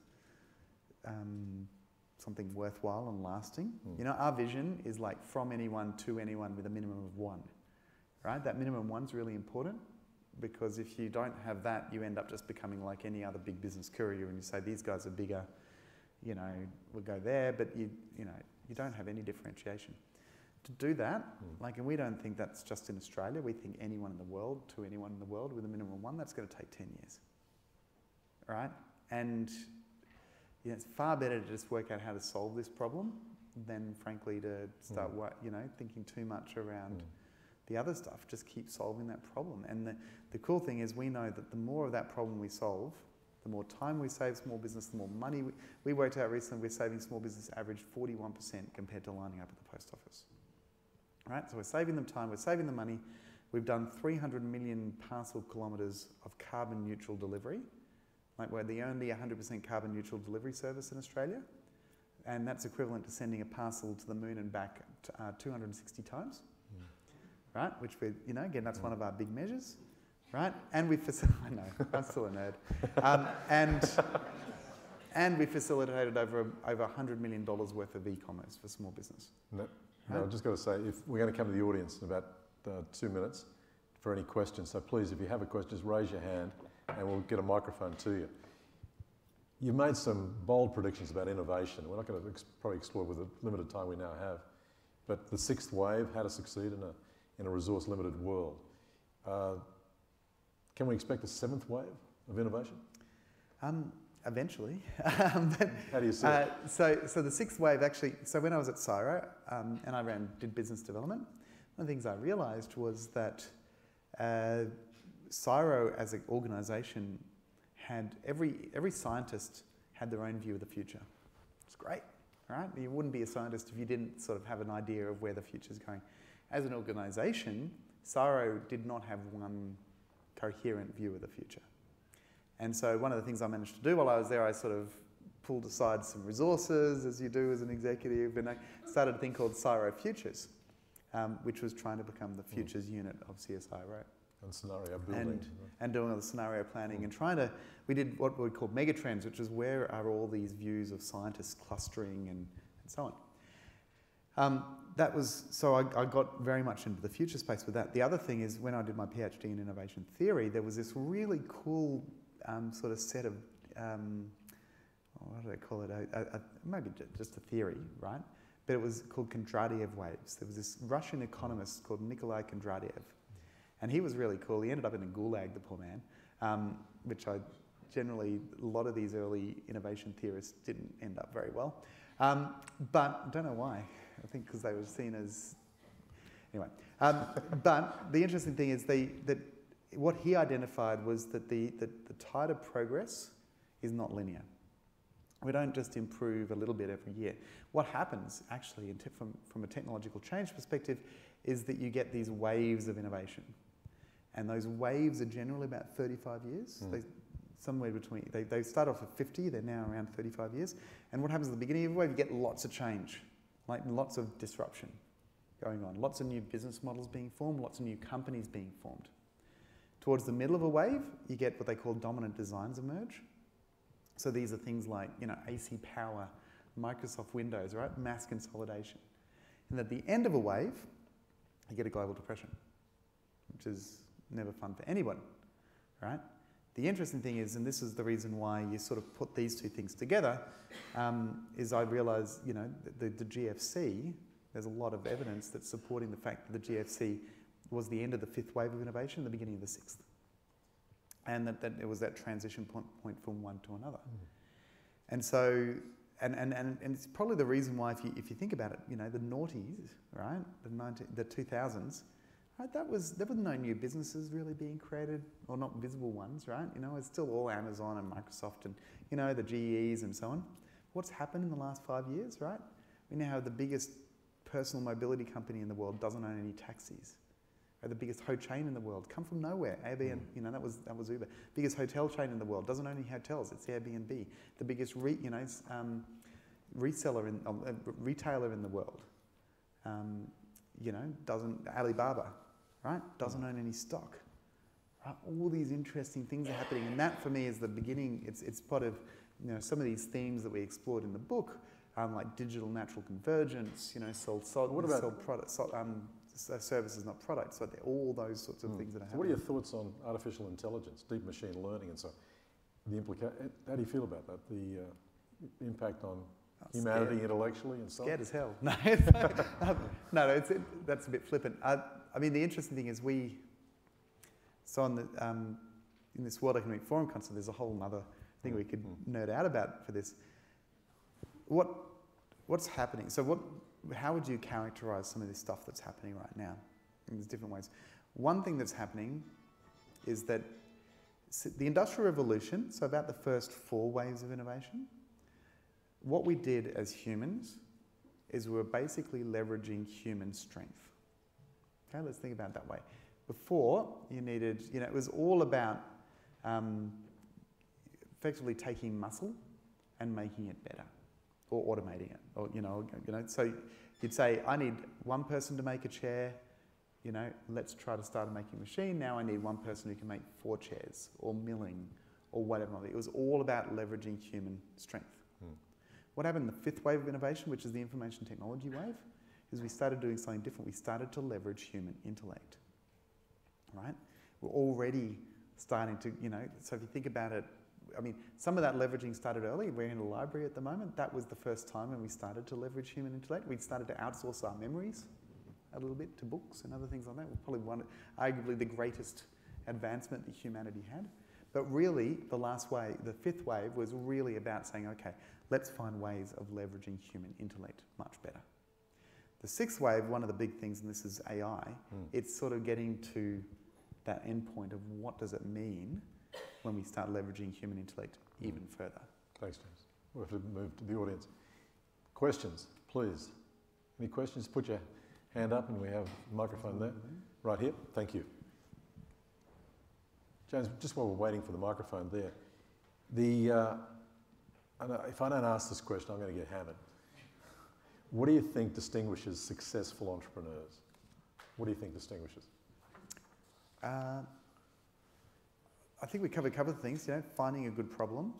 something worthwhile and lasting, our vision is like from anyone to anyone with a minimum of 1, right? That minimum 1's really important, because if you don't have that, you end up just becoming like any other big business courier, and you say these guys are bigger, we'll go there, but you don't have any differentiation. To do that, and we don't think that's just in Australia, we think anyone in the world to anyone in the world with a minimum of 1, that's going to take 10 years, right? And it's far better to just work out how to solve this problem than, frankly, to start thinking too much around the other stuff just keeps solving that problem. And the cool thing is we know that the more of that problem we solve, the more time we save small business, the more money we worked out recently, we're saving small business average 41% compared to lining up at the post office. Right? So we're saving them time, we're saving them money. We've done 300 million parcel kilometres of carbon neutral delivery. Like we're the only 100% carbon neutral delivery service in Australia. And that's equivalent to sending a parcel to the moon and back 260 times. Right? Which we, again, that's one of our big measures. Right? And we I know, I'm still a nerd. And we facilitated over $100 million worth of e-commerce for small business. No, I've just got to say, if we're going to come to the audience in about 2 minutes for any questions. So please, if you have a question, just raise your hand and we'll get a microphone to you. You've made some bold predictions about innovation. We're not going to probably explore with the limited time we now have. But the sixth wave, how to succeed in a resource-limited world. Can we expect a seventh wave of innovation? Eventually. How do you see it? So the sixth wave actually, so when I was at CSIRO and I did business development, one of the things I realised was that CSIRO as an organisation had, every scientist had their own view of the future. It's great, right? You wouldn't be a scientist if you didn't sort of have an idea of where the future's going. As an organisation, CSIRO did not have one coherent view of the future. And so one of the things I managed to do while I was there, I sort of pulled aside some resources, as you do as an executive, and I started a thing called CSIRO Futures, which was trying to become the futures unit of CSIRO. And scenario building. And doing all the scenario planning and we did what we called megatrends, which is where are all these views of scientists clustering and so on. So I got very much into the future space with that. The other thing is when I did my PhD in innovation theory, there was this really cool sort of set of, what do they call it? Maybe just a theory, right? But it was called Kondratiev waves. There was this Russian economist called Nikolai Kondratiev. And he was really cool. He ended up in a gulag, the poor man, which a lot of these early innovation theorists didn't end up very well. But I don't know why. I think because they were seen as... Anyway. But the interesting thing is that what he identified was that the tide of progress is not linear. We don't just improve a little bit every year. What happens, actually, from a technological change perspective, is that you get these waves of innovation. And those waves are generally about 35 years. Somewhere between, they start off at 50, they're now around 35 years. And what happens at the beginning of a wave, you get lots of change, like lots of disruption going on, lots of new business models being formed, lots of new companies being formed. Towards the middle of a wave, you get what they call dominant designs emerge. So these are things like, AC Power, Microsoft Windows, right? Mass consolidation. And at the end of a wave, you get a global depression, which is never fun for anyone, right? The interesting thing is, and this is the reason why you sort of put these two things together, is I realised, the GFC, there's a lot of evidence that's supporting the fact that the GFC was the end of the fifth wave of innovation, the beginning of the sixth. And that it was that transition point from one to another. And so, and it's probably the reason why, if you think about it, the noughties, right, the 2000s, right, there were no new businesses really being created, or not visible ones, right? It's still all Amazon and Microsoft and, the GEs and so on. What's happened in the last 5 years, right? We now have the biggest personal mobility company in the world doesn't own any taxis. Right? The biggest chain in the world, come from nowhere. Airbnb, that was Uber. Biggest hotel chain in the world doesn't own any hotels. It's Airbnb. The biggest retailer in the world, Alibaba, right? Doesn't own any stock. Right? All these interesting things are happening, and that for me is the beginning. It's part of some of these themes that we explored in the book, like digital natural convergence. Sell products, services, not products. So all those sorts of things that are happening. So what are your thoughts on artificial intelligence, deep machine learning, and so how do you feel about that? The impact on humanity intellectually and so on? Scared as hell. No, that's a bit flippant. I mean, the interesting thing is in this World Economic Forum concept, there's a whole other thing we could nerd out about for this. What's happening? So how would you characterise some of this stuff that's happening right now? There's different ways. One thing that's happening is that the Industrial Revolution, so about the first 4 waves of innovation, what we did as humans is we were basically leveraging human strength. Okay, let's think about it that way. Before, you needed, it was all about effectively taking muscle and making it better, or automating it, or so you'd say, I need one person to make a chair, let's try to start a making machine. Now I need one person who can make 4 chairs, or milling, or whatever. It was all about leveraging human strength. What happened in the 5th wave of innovation, which is the information technology wave, is we started doing something different. We started to leverage human intellect, right? We're already starting to, so if you think about it, some of that leveraging started early. We're in a library at the moment. That was the first time when we started to leverage human intellect. We started to outsource our memories a little bit to books and other things like that. We're probably arguably the greatest advancement that humanity had. But really, the last wave, the 5th wave, was really about saying, okay, let's find ways of leveraging human intellect much better. The 6th wave, one of the big things, and this is AI, it's sort of getting to that end point of what does it mean when we start leveraging human intellect even further. Thanks, James. We'll have to move to the audience. Questions, please. Any questions? Put your hand up and we have a microphone there. Right here. Thank you. James, just while we're waiting for the microphone there, if I don't ask this question, I'm going to get hammered. What do you think distinguishes successful entrepreneurs? What do you think distinguishes? I think we covered a couple of things, finding a good problem,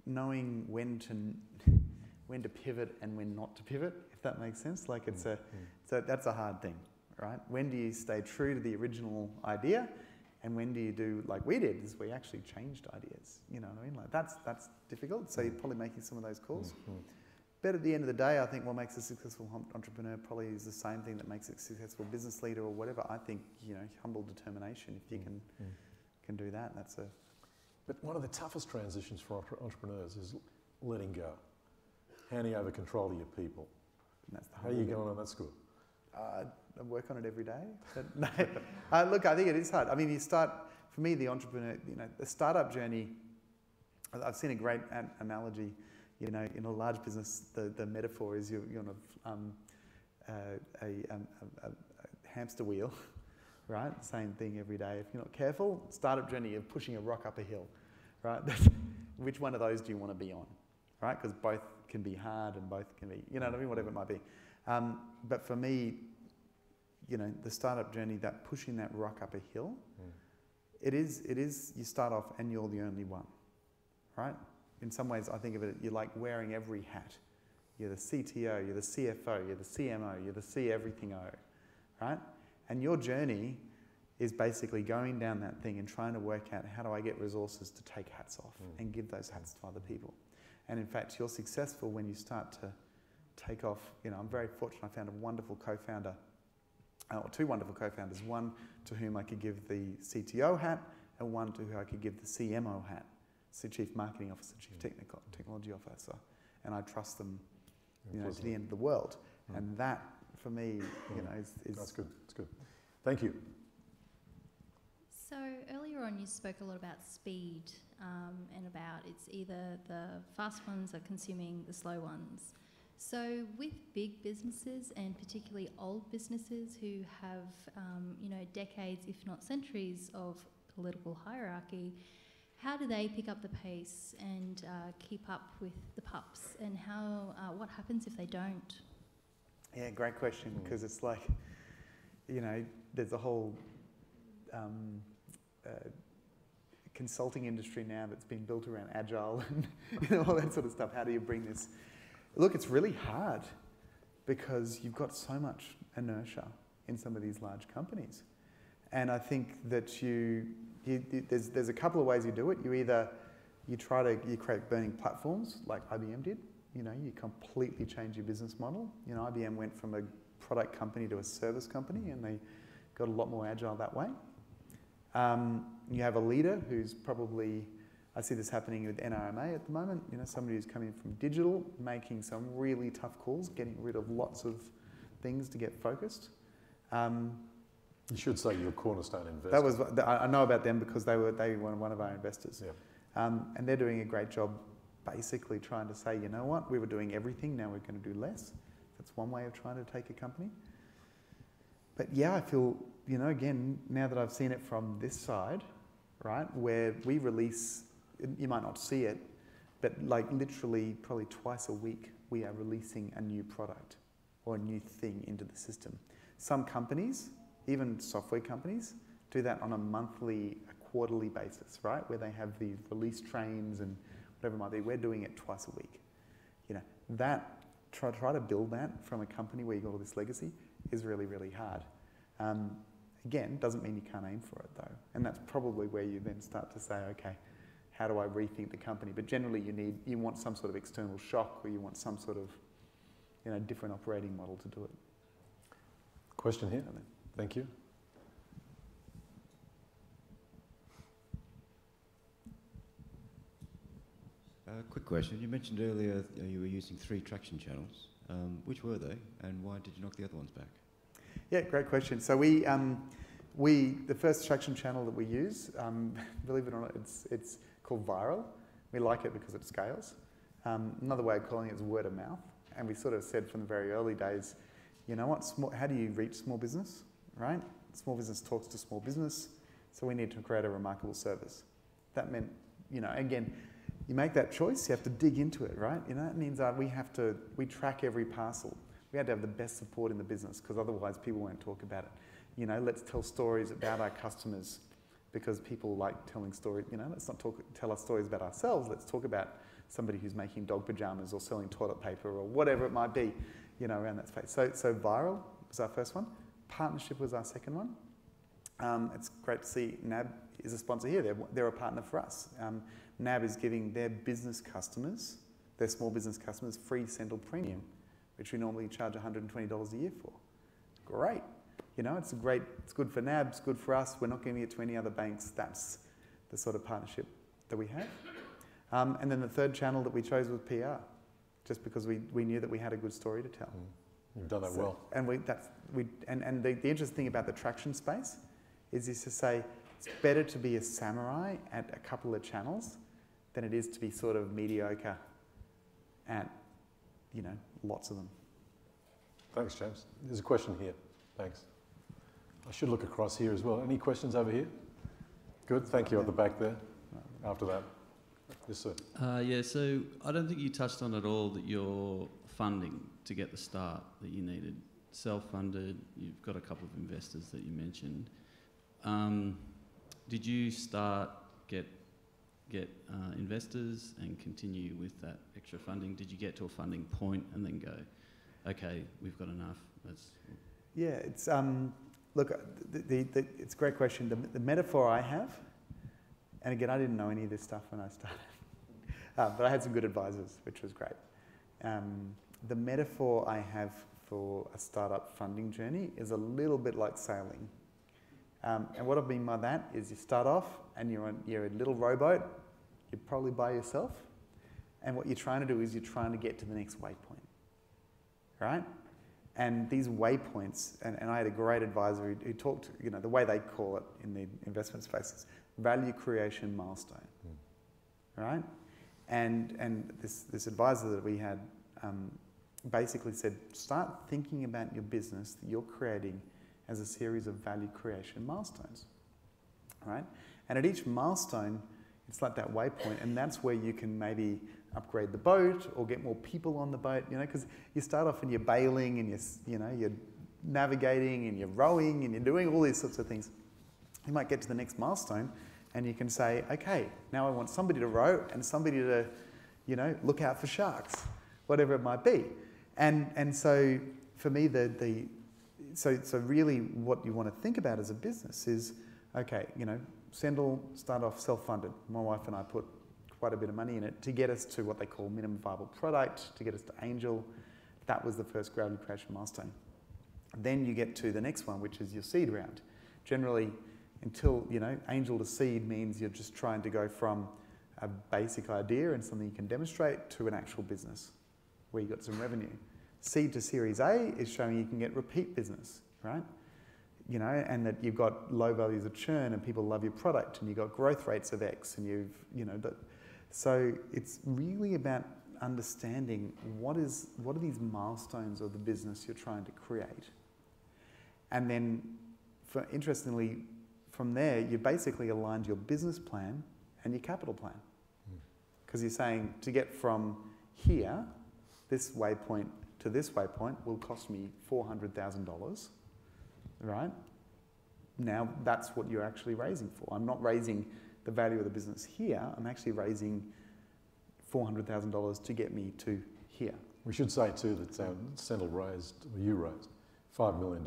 knowing when to pivot and when not to pivot, if that makes sense. Like so that's a hard thing, right? When do you stay true to the original idea, and when do you do like we did, is we actually changed ideas, you know what I mean? Like that's difficult, so you're probably making some of those calls. But at the end of the day, I think what makes a successful entrepreneur probably is the same thing that makes a successful business leader or whatever. I think, humble determination, if you can do that, that's a... But one of the toughest transitions for entrepreneurs is letting go, handing over control to your people. How are you going on that score? I work on it every day. But no, look, I think it is hard. You start, for me, the entrepreneur, the startup journey, I've seen a great analogy. In a large business, the metaphor is you're on a hamster wheel, right? Same thing every day. If you're not careful, startup journey, you're pushing a rock up a hill, right? Which one of those do you want to be on, right? Because both can be hard and both can be, whatever it might be. But for me, the startup journey, that pushing that rock up a hill, it is, you start off and you're the only one, right? In some ways, I think of it, you're like wearing every hat. You're the CTO, you're the CFO, you're the CMO, you're the C-everything-O, right? And your journey is basically going down that thing and trying to work out how do I get resources to take hats off and give those hats to other people. And in fact, you're successful when you start to take off. I'm very fortunate. I found a wonderful co-founder, or 2 wonderful co-founders, one to whom I could give the CTO hat and one to whom I could give the CMO hat. So Chief Marketing Officer, Chief Technology Officer, and I trust them, to the end of the world. And that, for me, is... That's good, that's good. Thank you. So earlier on you spoke a lot about speed and about it's either the fast ones are consuming the slow ones. So with big businesses and particularly old businesses who have, decades, if not centuries of political hierarchy, how do they pick up the pace and keep up with the pups? And what happens if they don't? Yeah, great question, because it's like, there's a whole consulting industry now that's been built around agile and all that sort of stuff. How do you bring this? Look, it's really hard because you've got so much inertia in some of these large companies. And I think that there's a couple of ways you do it. You create burning platforms like IBM did. You completely change your business model. IBM went from a product company to a service company, and they got a lot more agile that way. You have a leader who's probably, I see this happening with NRMA at the moment, somebody who's coming from digital, making some really tough calls, getting rid of lots of things to get focused. You should say you're a cornerstone investor. That was, I know about them because they were one of our investors. Yeah. And they're doing a great job basically trying to say, you know what, we were doing everything, now we're going to do less. That's one way of trying to take a company. But yeah, I feel, you know, again, now that I've seen it from this side, right, where we release, you might not see it, but like literally probably twice a week, we are releasing a new product or a new thing into the system. Some companies, even software companies, do that on a monthly, a quarterly basis, right, where they have these release trains and whatever it might be. We're doing it twice a week. You know, that, try to build that from a company where you've got all this legacy is really, really hard. Again, doesn't mean you can't aim for it though. And that's probably where you then start to say, okay, how do I rethink the company? But generally you want some sort of external shock, or you want some sort of, you know, different operating model to do it. Question here. Thank you. Quick question. You mentioned earlier you were using 3 traction channels. Which were they, and why did you knock the other ones back? Yeah, great question. So the first traction channel that we use, believe it or not, it's called viral. We like it because it scales. Another way of calling it is word of mouth. And we sort of said from the very early days, you know what, how do you reach small business, right? Small business talks to small business, so we need to create a remarkable service. That meant, you know, again, you make that choice, you have to dig into it, right? You know, that means we track every parcel. We had to have the best support in the business because otherwise people won't talk about it. You know, let's tell stories about our customers because people like telling stories. You know, let's not tell us stories about ourselves. Let's talk about somebody who's making dog pajamas or selling toilet paper or whatever it might be, you know, around that space. So viral was our first one. Partnership was our second one. It's great to see NAB is a sponsor here. They're a partner for us. NAB is giving their business customers, their small business customers, free Sendle Premium, which we normally charge $120 a year for. Great. You know, it's good for NAB, it's good for us. We're not giving it to any other banks. That's the sort of partnership that we have. And then the third channel that we chose was PR, just because we knew that we had a good story to tell. You've done that well. And the interesting thing about the traction space is to say it's better to be a samurai at a couple of channels than it is to be sort of mediocre at, you know, lots of them. Thanks, James. There's a question here. Thanks. I should look across here as well. Any questions over here? Good. Thank you at the back there. After that. Yes, sir. Yeah, so I don't think you touched on at all that your funding to get the start that you needed. Self-funded, you've got a couple of investors that you mentioned. Did you get investors and continue with that extra funding? Did you get to a funding point and then go, okay, we've got enough? Yeah, it's look, it's a great question. The metaphor I have, and again, I didn't know any of this stuff when I started, but I had some good advisors, which was great. The metaphor I have for a startup funding journey is a little bit like sailing. And what I mean by that is you start off and you're a little rowboat, you're probably by yourself, and what you're trying to do is you're trying to get to the next waypoint, right? And these waypoints, and I had a great advisor who talked, you know, the way they call it in the investment space is value creation milestone, right? And this advisor that we had basically said, start thinking about your business that you're creating as a series of value creation milestones, right? And at each milestone, it's like that waypoint, and that's where you can maybe upgrade the boat or get more people on the boat, you know, because you start off and you're bailing and you're navigating and you're rowing and you're doing all these sorts of things. You might get to the next milestone and you can say, okay, now I want somebody to row and somebody to, you know, look out for sharks, whatever it might be. And so for me, so really what you want to think about as a business is, okay, you know, Sendle started off self-funded. My wife and I put quite a bit of money in it to get us to what they call minimum viable product, to get us to angel. That was the first value creation milestone. Then you get to the next one, which is your seed round. Generally, until, you know, angel to seed means you're just trying to go from a basic idea and something you can demonstrate to an actual business where you got some revenue. Seed to Series A is showing you can get repeat business, right? you know, and that you've got low values of churn and people love your product and you've got growth rates of X and so it's really about understanding what are these milestones of the business you're trying to create. And then, interestingly, from there, you basically aligned your business plan and your capital plan. Because you're saying, to get from here, this waypoint to this waypoint will cost me $400,000, right? Now, that's what you're actually raising for. I'm not raising the value of the business here. I'm actually raising $400,000 to get me to here. We should say too that Sendle raised, or you raised, $5 million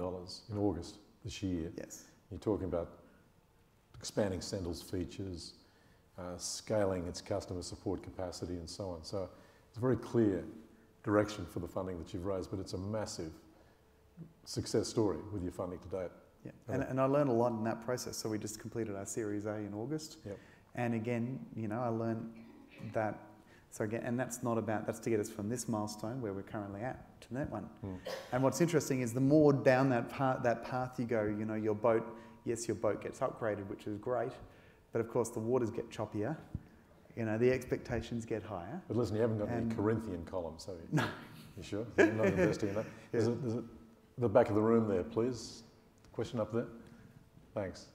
in August this year. Yes. You're talking about expanding Sendle's features, scaling its customer support capacity and so on. So it's a very clear direction for the funding that you've raised, but it's a massive success story with your funding to date. Yeah, and I learned a lot in that process. So we just completed our Series A in August. Yep. And again, you know, I learned that, so again, and that's to get us from this milestone where we're currently at to that one. And what's interesting is the more down that path you go, you know, your boat gets upgraded, which is great, but of course the waters get choppier, you know, the expectations get higher. But listen, you haven't got any Corinthian columns, have you? No. You sure? You're not investing in that? Yeah. Is it the back of the room there, please? Question up there. Thanks.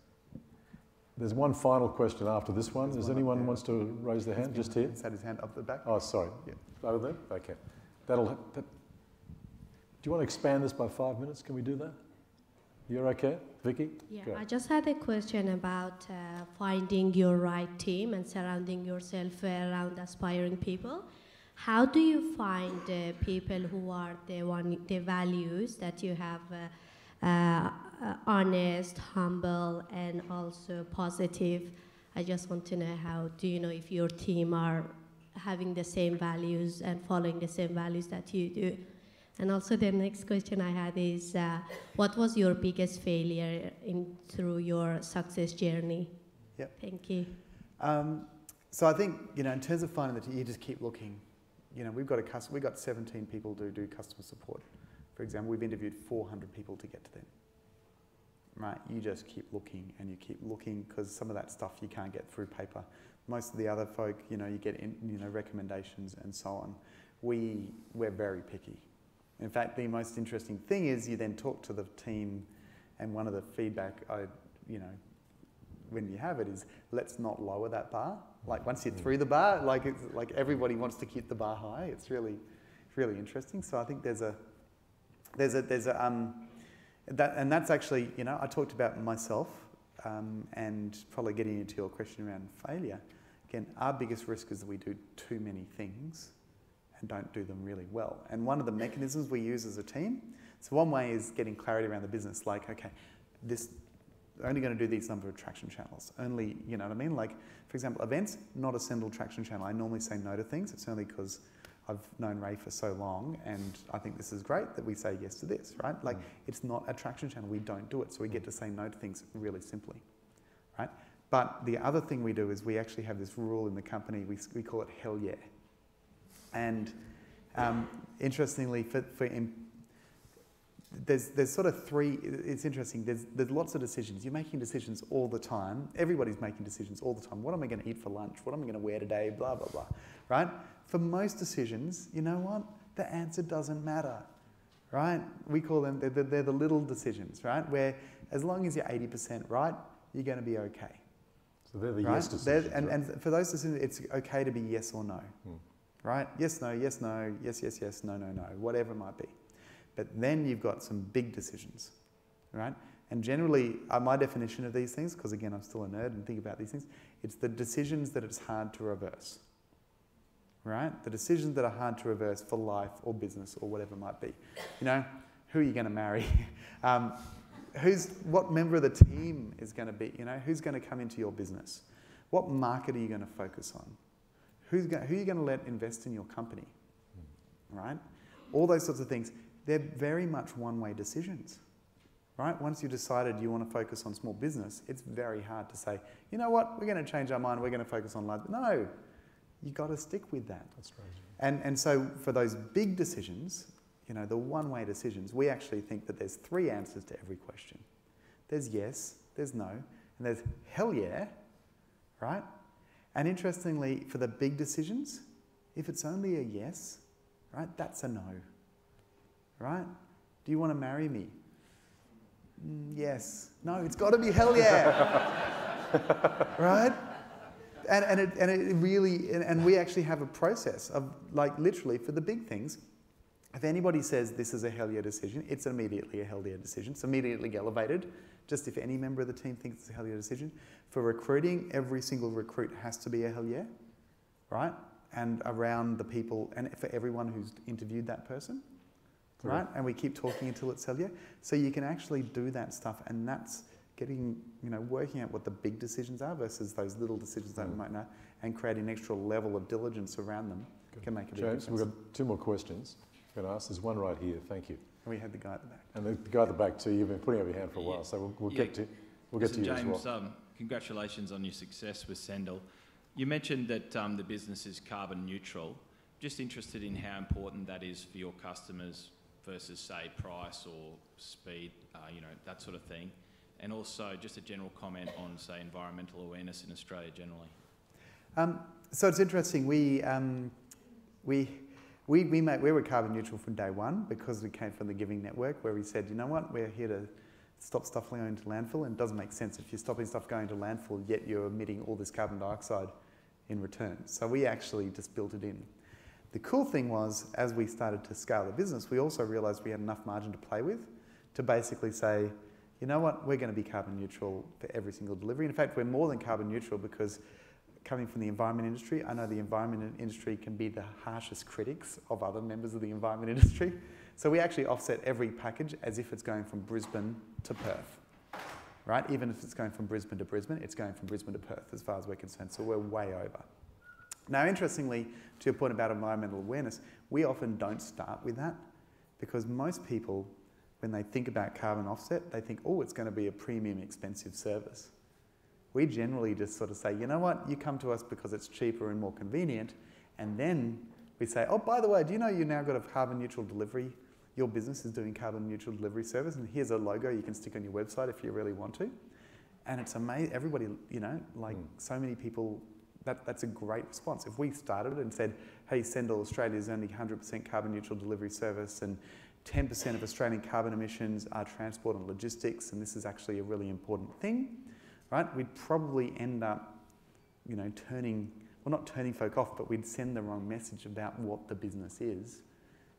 There's one final question after this one. Is anyone who wants to raise their hand? Just here? He's had his hand up the back. Oh, sorry. Yeah. Over there? Okay. Do you want to expand this by 5 minutes? Can we do that? You're okay? Vicky? Yeah, Go. I just had a question about finding your right team and surrounding yourself around aspiring people. How do you find people who are the values that you have, honest, humble, and also positive? I just want to know, how do you know if your team are having the same values and following the same values that you do? And also the next question I had is, what was your biggest failure through your success journey? Yep. Thank you. So I think, you know, in terms of finding the team, you just keep looking. You know, we've got 17 people who do customer support. For example, we've interviewed 400 people to get to them. Right, you just keep looking and you keep looking, because some of that stuff you can't get through paper. Most of the other folk, you know, you get recommendations and so on. We're very picky. In fact, the most interesting thing is you then talk to the team, and one of the feedback when you have it is, let's not lower that bar. Like once you're through the bar, it's like everybody wants to keep the bar high. It's really interesting. So I think and that's actually, you know, I talked about myself and probably getting into your question around failure. Again, our biggest risk is that we do too many things and don't do them really well. And one of the mechanisms we use as a team, so one way is getting clarity around the business, like, okay, only going to do these number of traction channels. Only, you know what I mean? Like, for example, events, not a Sendle traction channel. I normally say no to things. It's only because I've known Ray for so long, and I think this is great that we say yes to this, right? Like, it's not a traction channel. We don't do it. So we get to say no to things really simply, right? But the other thing we do is we actually have this rule in the company. We call it hell yeah. And interestingly, there's sort of three. It's interesting. There's lots of decisions. You're making decisions all the time. Everybody's making decisions all the time. What am I going to eat for lunch? What am I going to wear today? Blah blah blah. Right? For most decisions, you know what? The answer doesn't matter. Right? We call them. They're the little decisions. Right? Where as long as you're 80% right, you're going to be okay. So they're the yes decisions. And for those decisions, it's okay to be yes or no. Right? Yes, no, yes, no, yes, yes, yes, no, no, no, whatever it might be. But then you've got some big decisions, right? And generally, my definition of these things, because again, I'm still a nerd and think about these things, it's the decisions that it's hard to reverse, right? The decisions that are hard to reverse for life or business or whatever it might be. You know, who are you going to marry? What member of the team is going to be, you know, who's going to come into your business? What market are you going to focus on? Who are you going to let invest in your company, right? All those sorts of things. They're very much one-way decisions, right? Once you've decided you want to focus on small business, it's very hard to say, you know what, we're going to change our mind, we're going to focus on large. No, you got to stick with that. That's right. And so for those big decisions, you know, the one-way decisions, we actually think that there's 3 answers to every question. There's yes, there's no, and there's hell yeah, right? And interestingly, for the big decisions, if it's only a yes, right, that's a no, right? Do you want to marry me? Yes. No, it's got to be hell yeah, right? And we actually have a process of, like, literally for the big things, if anybody says this is a hell yeah decision, it's immediately a hell yeah decision. It's immediately elevated. Just if any member of the team thinks it's a hell yeah decision. For recruiting, every single recruit has to be a hell yeah, right? And around the people, and for everyone who's interviewed that person, right? And we keep talking until it's hell yeah. So you can actually do that stuff, and that's getting, working out what the big decisions are versus those little decisions that we might know, and creating an extra level of diligence around them can make a big difference. James, we've got 2 more questions I'm going to ask. There's one right here. Thank you. And we had the guy at the back. And the guy at the back too. You've been putting up your hand for a while, so we'll get to you James, as well. Congratulations on your success with Sendle. You mentioned that the business is carbon neutral. Just interested in how important that is for your customers versus, say, price or speed, that sort of thing. And also just a general comment on, say, environmental awareness in Australia generally. So it's interesting. We were carbon neutral from day one because we came from the Giving Network, where we said, you know what, we're here to stop stuff going to landfill, and it doesn't make sense if you're stopping stuff going to landfill, yet you're emitting all this carbon dioxide in return. So we actually just built it in. The cool thing was, as we started to scale the business, we also realised we had enough margin to play with to basically say, you know what, we're going to be carbon neutral for every single delivery. In fact, we're more than carbon neutral because coming from the environment industry, I know the environment industry can be the harshest critics of other members of the environment industry. So we actually offset every package as if it's going from Brisbane to Perth, right? Even if it's going from Brisbane to Brisbane, it's going from Brisbane to Perth as far as we're concerned. So we're way over. Now, interestingly, to your point about environmental awareness, we often don't start with that because most people, when they think about carbon offset, they think, oh, it's going to be a premium, expensive service. We generally just sort of say, you know what, you come to us because it's cheaper and more convenient, and then we say, oh, by the way, do you know you now got a carbon neutral delivery? Your business is doing carbon neutral delivery service, and here's a logo you can stick on your website if you really want to. And it's amazing, everybody, so many people, that's a great response. If we started and said, hey, Sendle Australia is only 100% carbon neutral delivery service, and 10% of Australian carbon emissions are transport and logistics, and this is actually a really important thing, right? We'd probably end up, not turning folk off, but we'd send the wrong message about what the business is,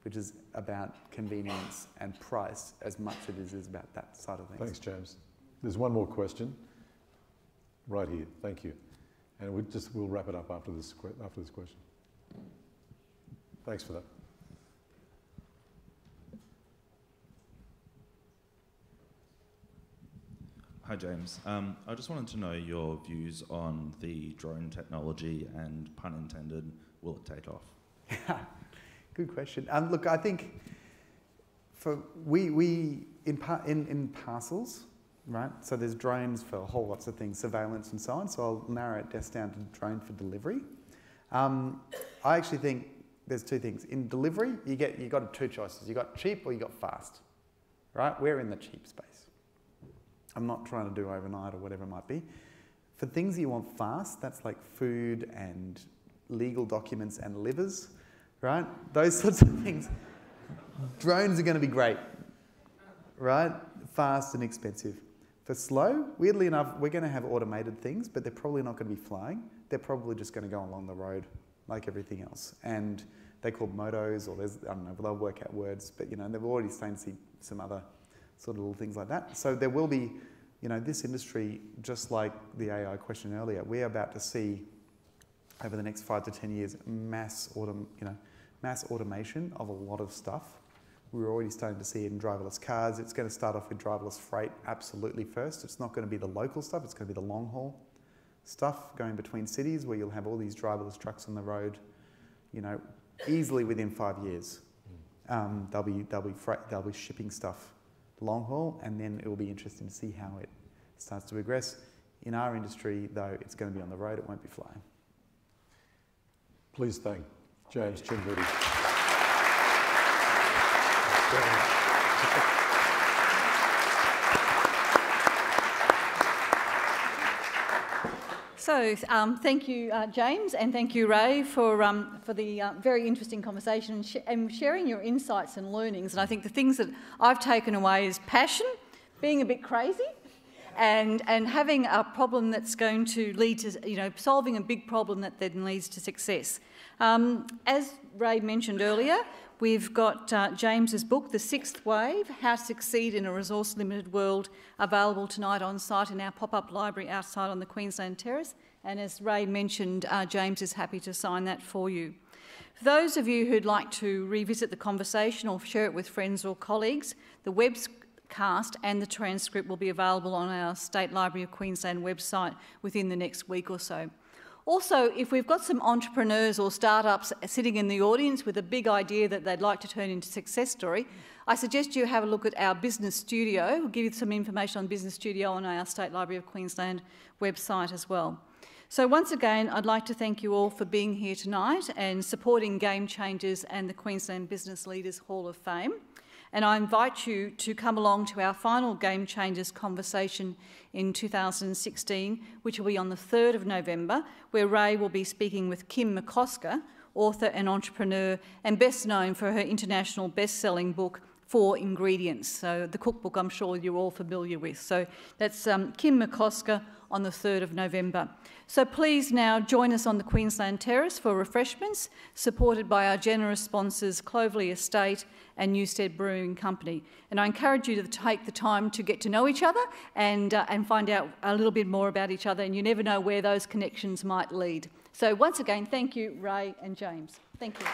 which is about convenience and price as much as it is about that side of things. Thanks, James. There's one more question right here. Thank you. And we'll wrap it up after this question. Thanks for that. Hi, James. I just wanted to know your views on the drone technology and, pun intended, will it take off? Good question. Look, I think in parcels, right? So there's drones for whole lots of things, surveillance and so on. So I'll narrow it just down to drone for delivery. I actually think there's 2 things. In delivery, you got 2 choices. You got cheap or you got fast, right? We're in the cheap space. I'm not trying to do overnight or whatever it might be. For things you want fast, that's like food and legal documents and livers, right? Those sorts of things. Drones are going to be great, right? Fast and expensive. For slow, weirdly enough, we're going to have automated things, but they're probably not going to be flying. They're probably just going to go along the road like everything else. And they're called motos, or I don't know, they'll work out words, but they've already started to see some other sort of little things like that. So there will be, this industry, just like the AI question earlier, we're about to see over the next 5 to 10 years mass automation of a lot of stuff. We're already starting to see it in driverless cars. It's going to start off with driverless freight absolutely first. It's not going to be the local stuff. It's going to be the long haul stuff going between cities where you'll have all these driverless trucks on the road, easily within 5 years. They'll be shipping stuff long haul, and then it will be interesting to see how it starts to progress. In our industry, though, it's going to be on the road, it won't be flying. Please thank James Chin Moody. So thank you, James, and thank you, Ray, for the very interesting conversation and sharing your insights and learnings. And I think the things that I've taken away is passion, being a bit crazy, and having a problem that's going to lead to, solving a big problem that then leads to success. As Ray mentioned earlier, we've got James's book, The Sixth Wave, How to Succeed in a Resource-Limited World, available tonight on site in our pop-up library outside on the Queensland Terrace. And as Ray mentioned, James is happy to sign that for you. For those of you who'd like to revisit the conversation or share it with friends or colleagues, the webcast and the transcript will be available on our State Library of Queensland website within the next week or so. Also, if we've got some entrepreneurs or startups sitting in the audience with a big idea that they'd like to turn into a success story, I suggest you have a look at our Business Studio. We'll give you some information on Business Studio on our State Library of Queensland website as well. So once again, I'd like to thank you all for being here tonight and supporting Game Changers and the Queensland Business Leaders Hall of Fame. And I invite you to come along to our final Game Changers conversation in 2016, which will be on the 3rd of November, where Ray will be speaking with Kim McCosker, author and entrepreneur, and best known for her international best-selling book, 4 Ingredients. So the cookbook I'm sure you're all familiar with. So that's Kim McCosker on the 3rd of November. So please now join us on the Queensland Terrace for refreshments, supported by our generous sponsors Clovelly Estate and Newstead Brewing Company. And I encourage you to take the time to get to know each other and find out a little bit more about each other, and you never know where those connections might lead. So once again, thank you, Ray and James. Thank you.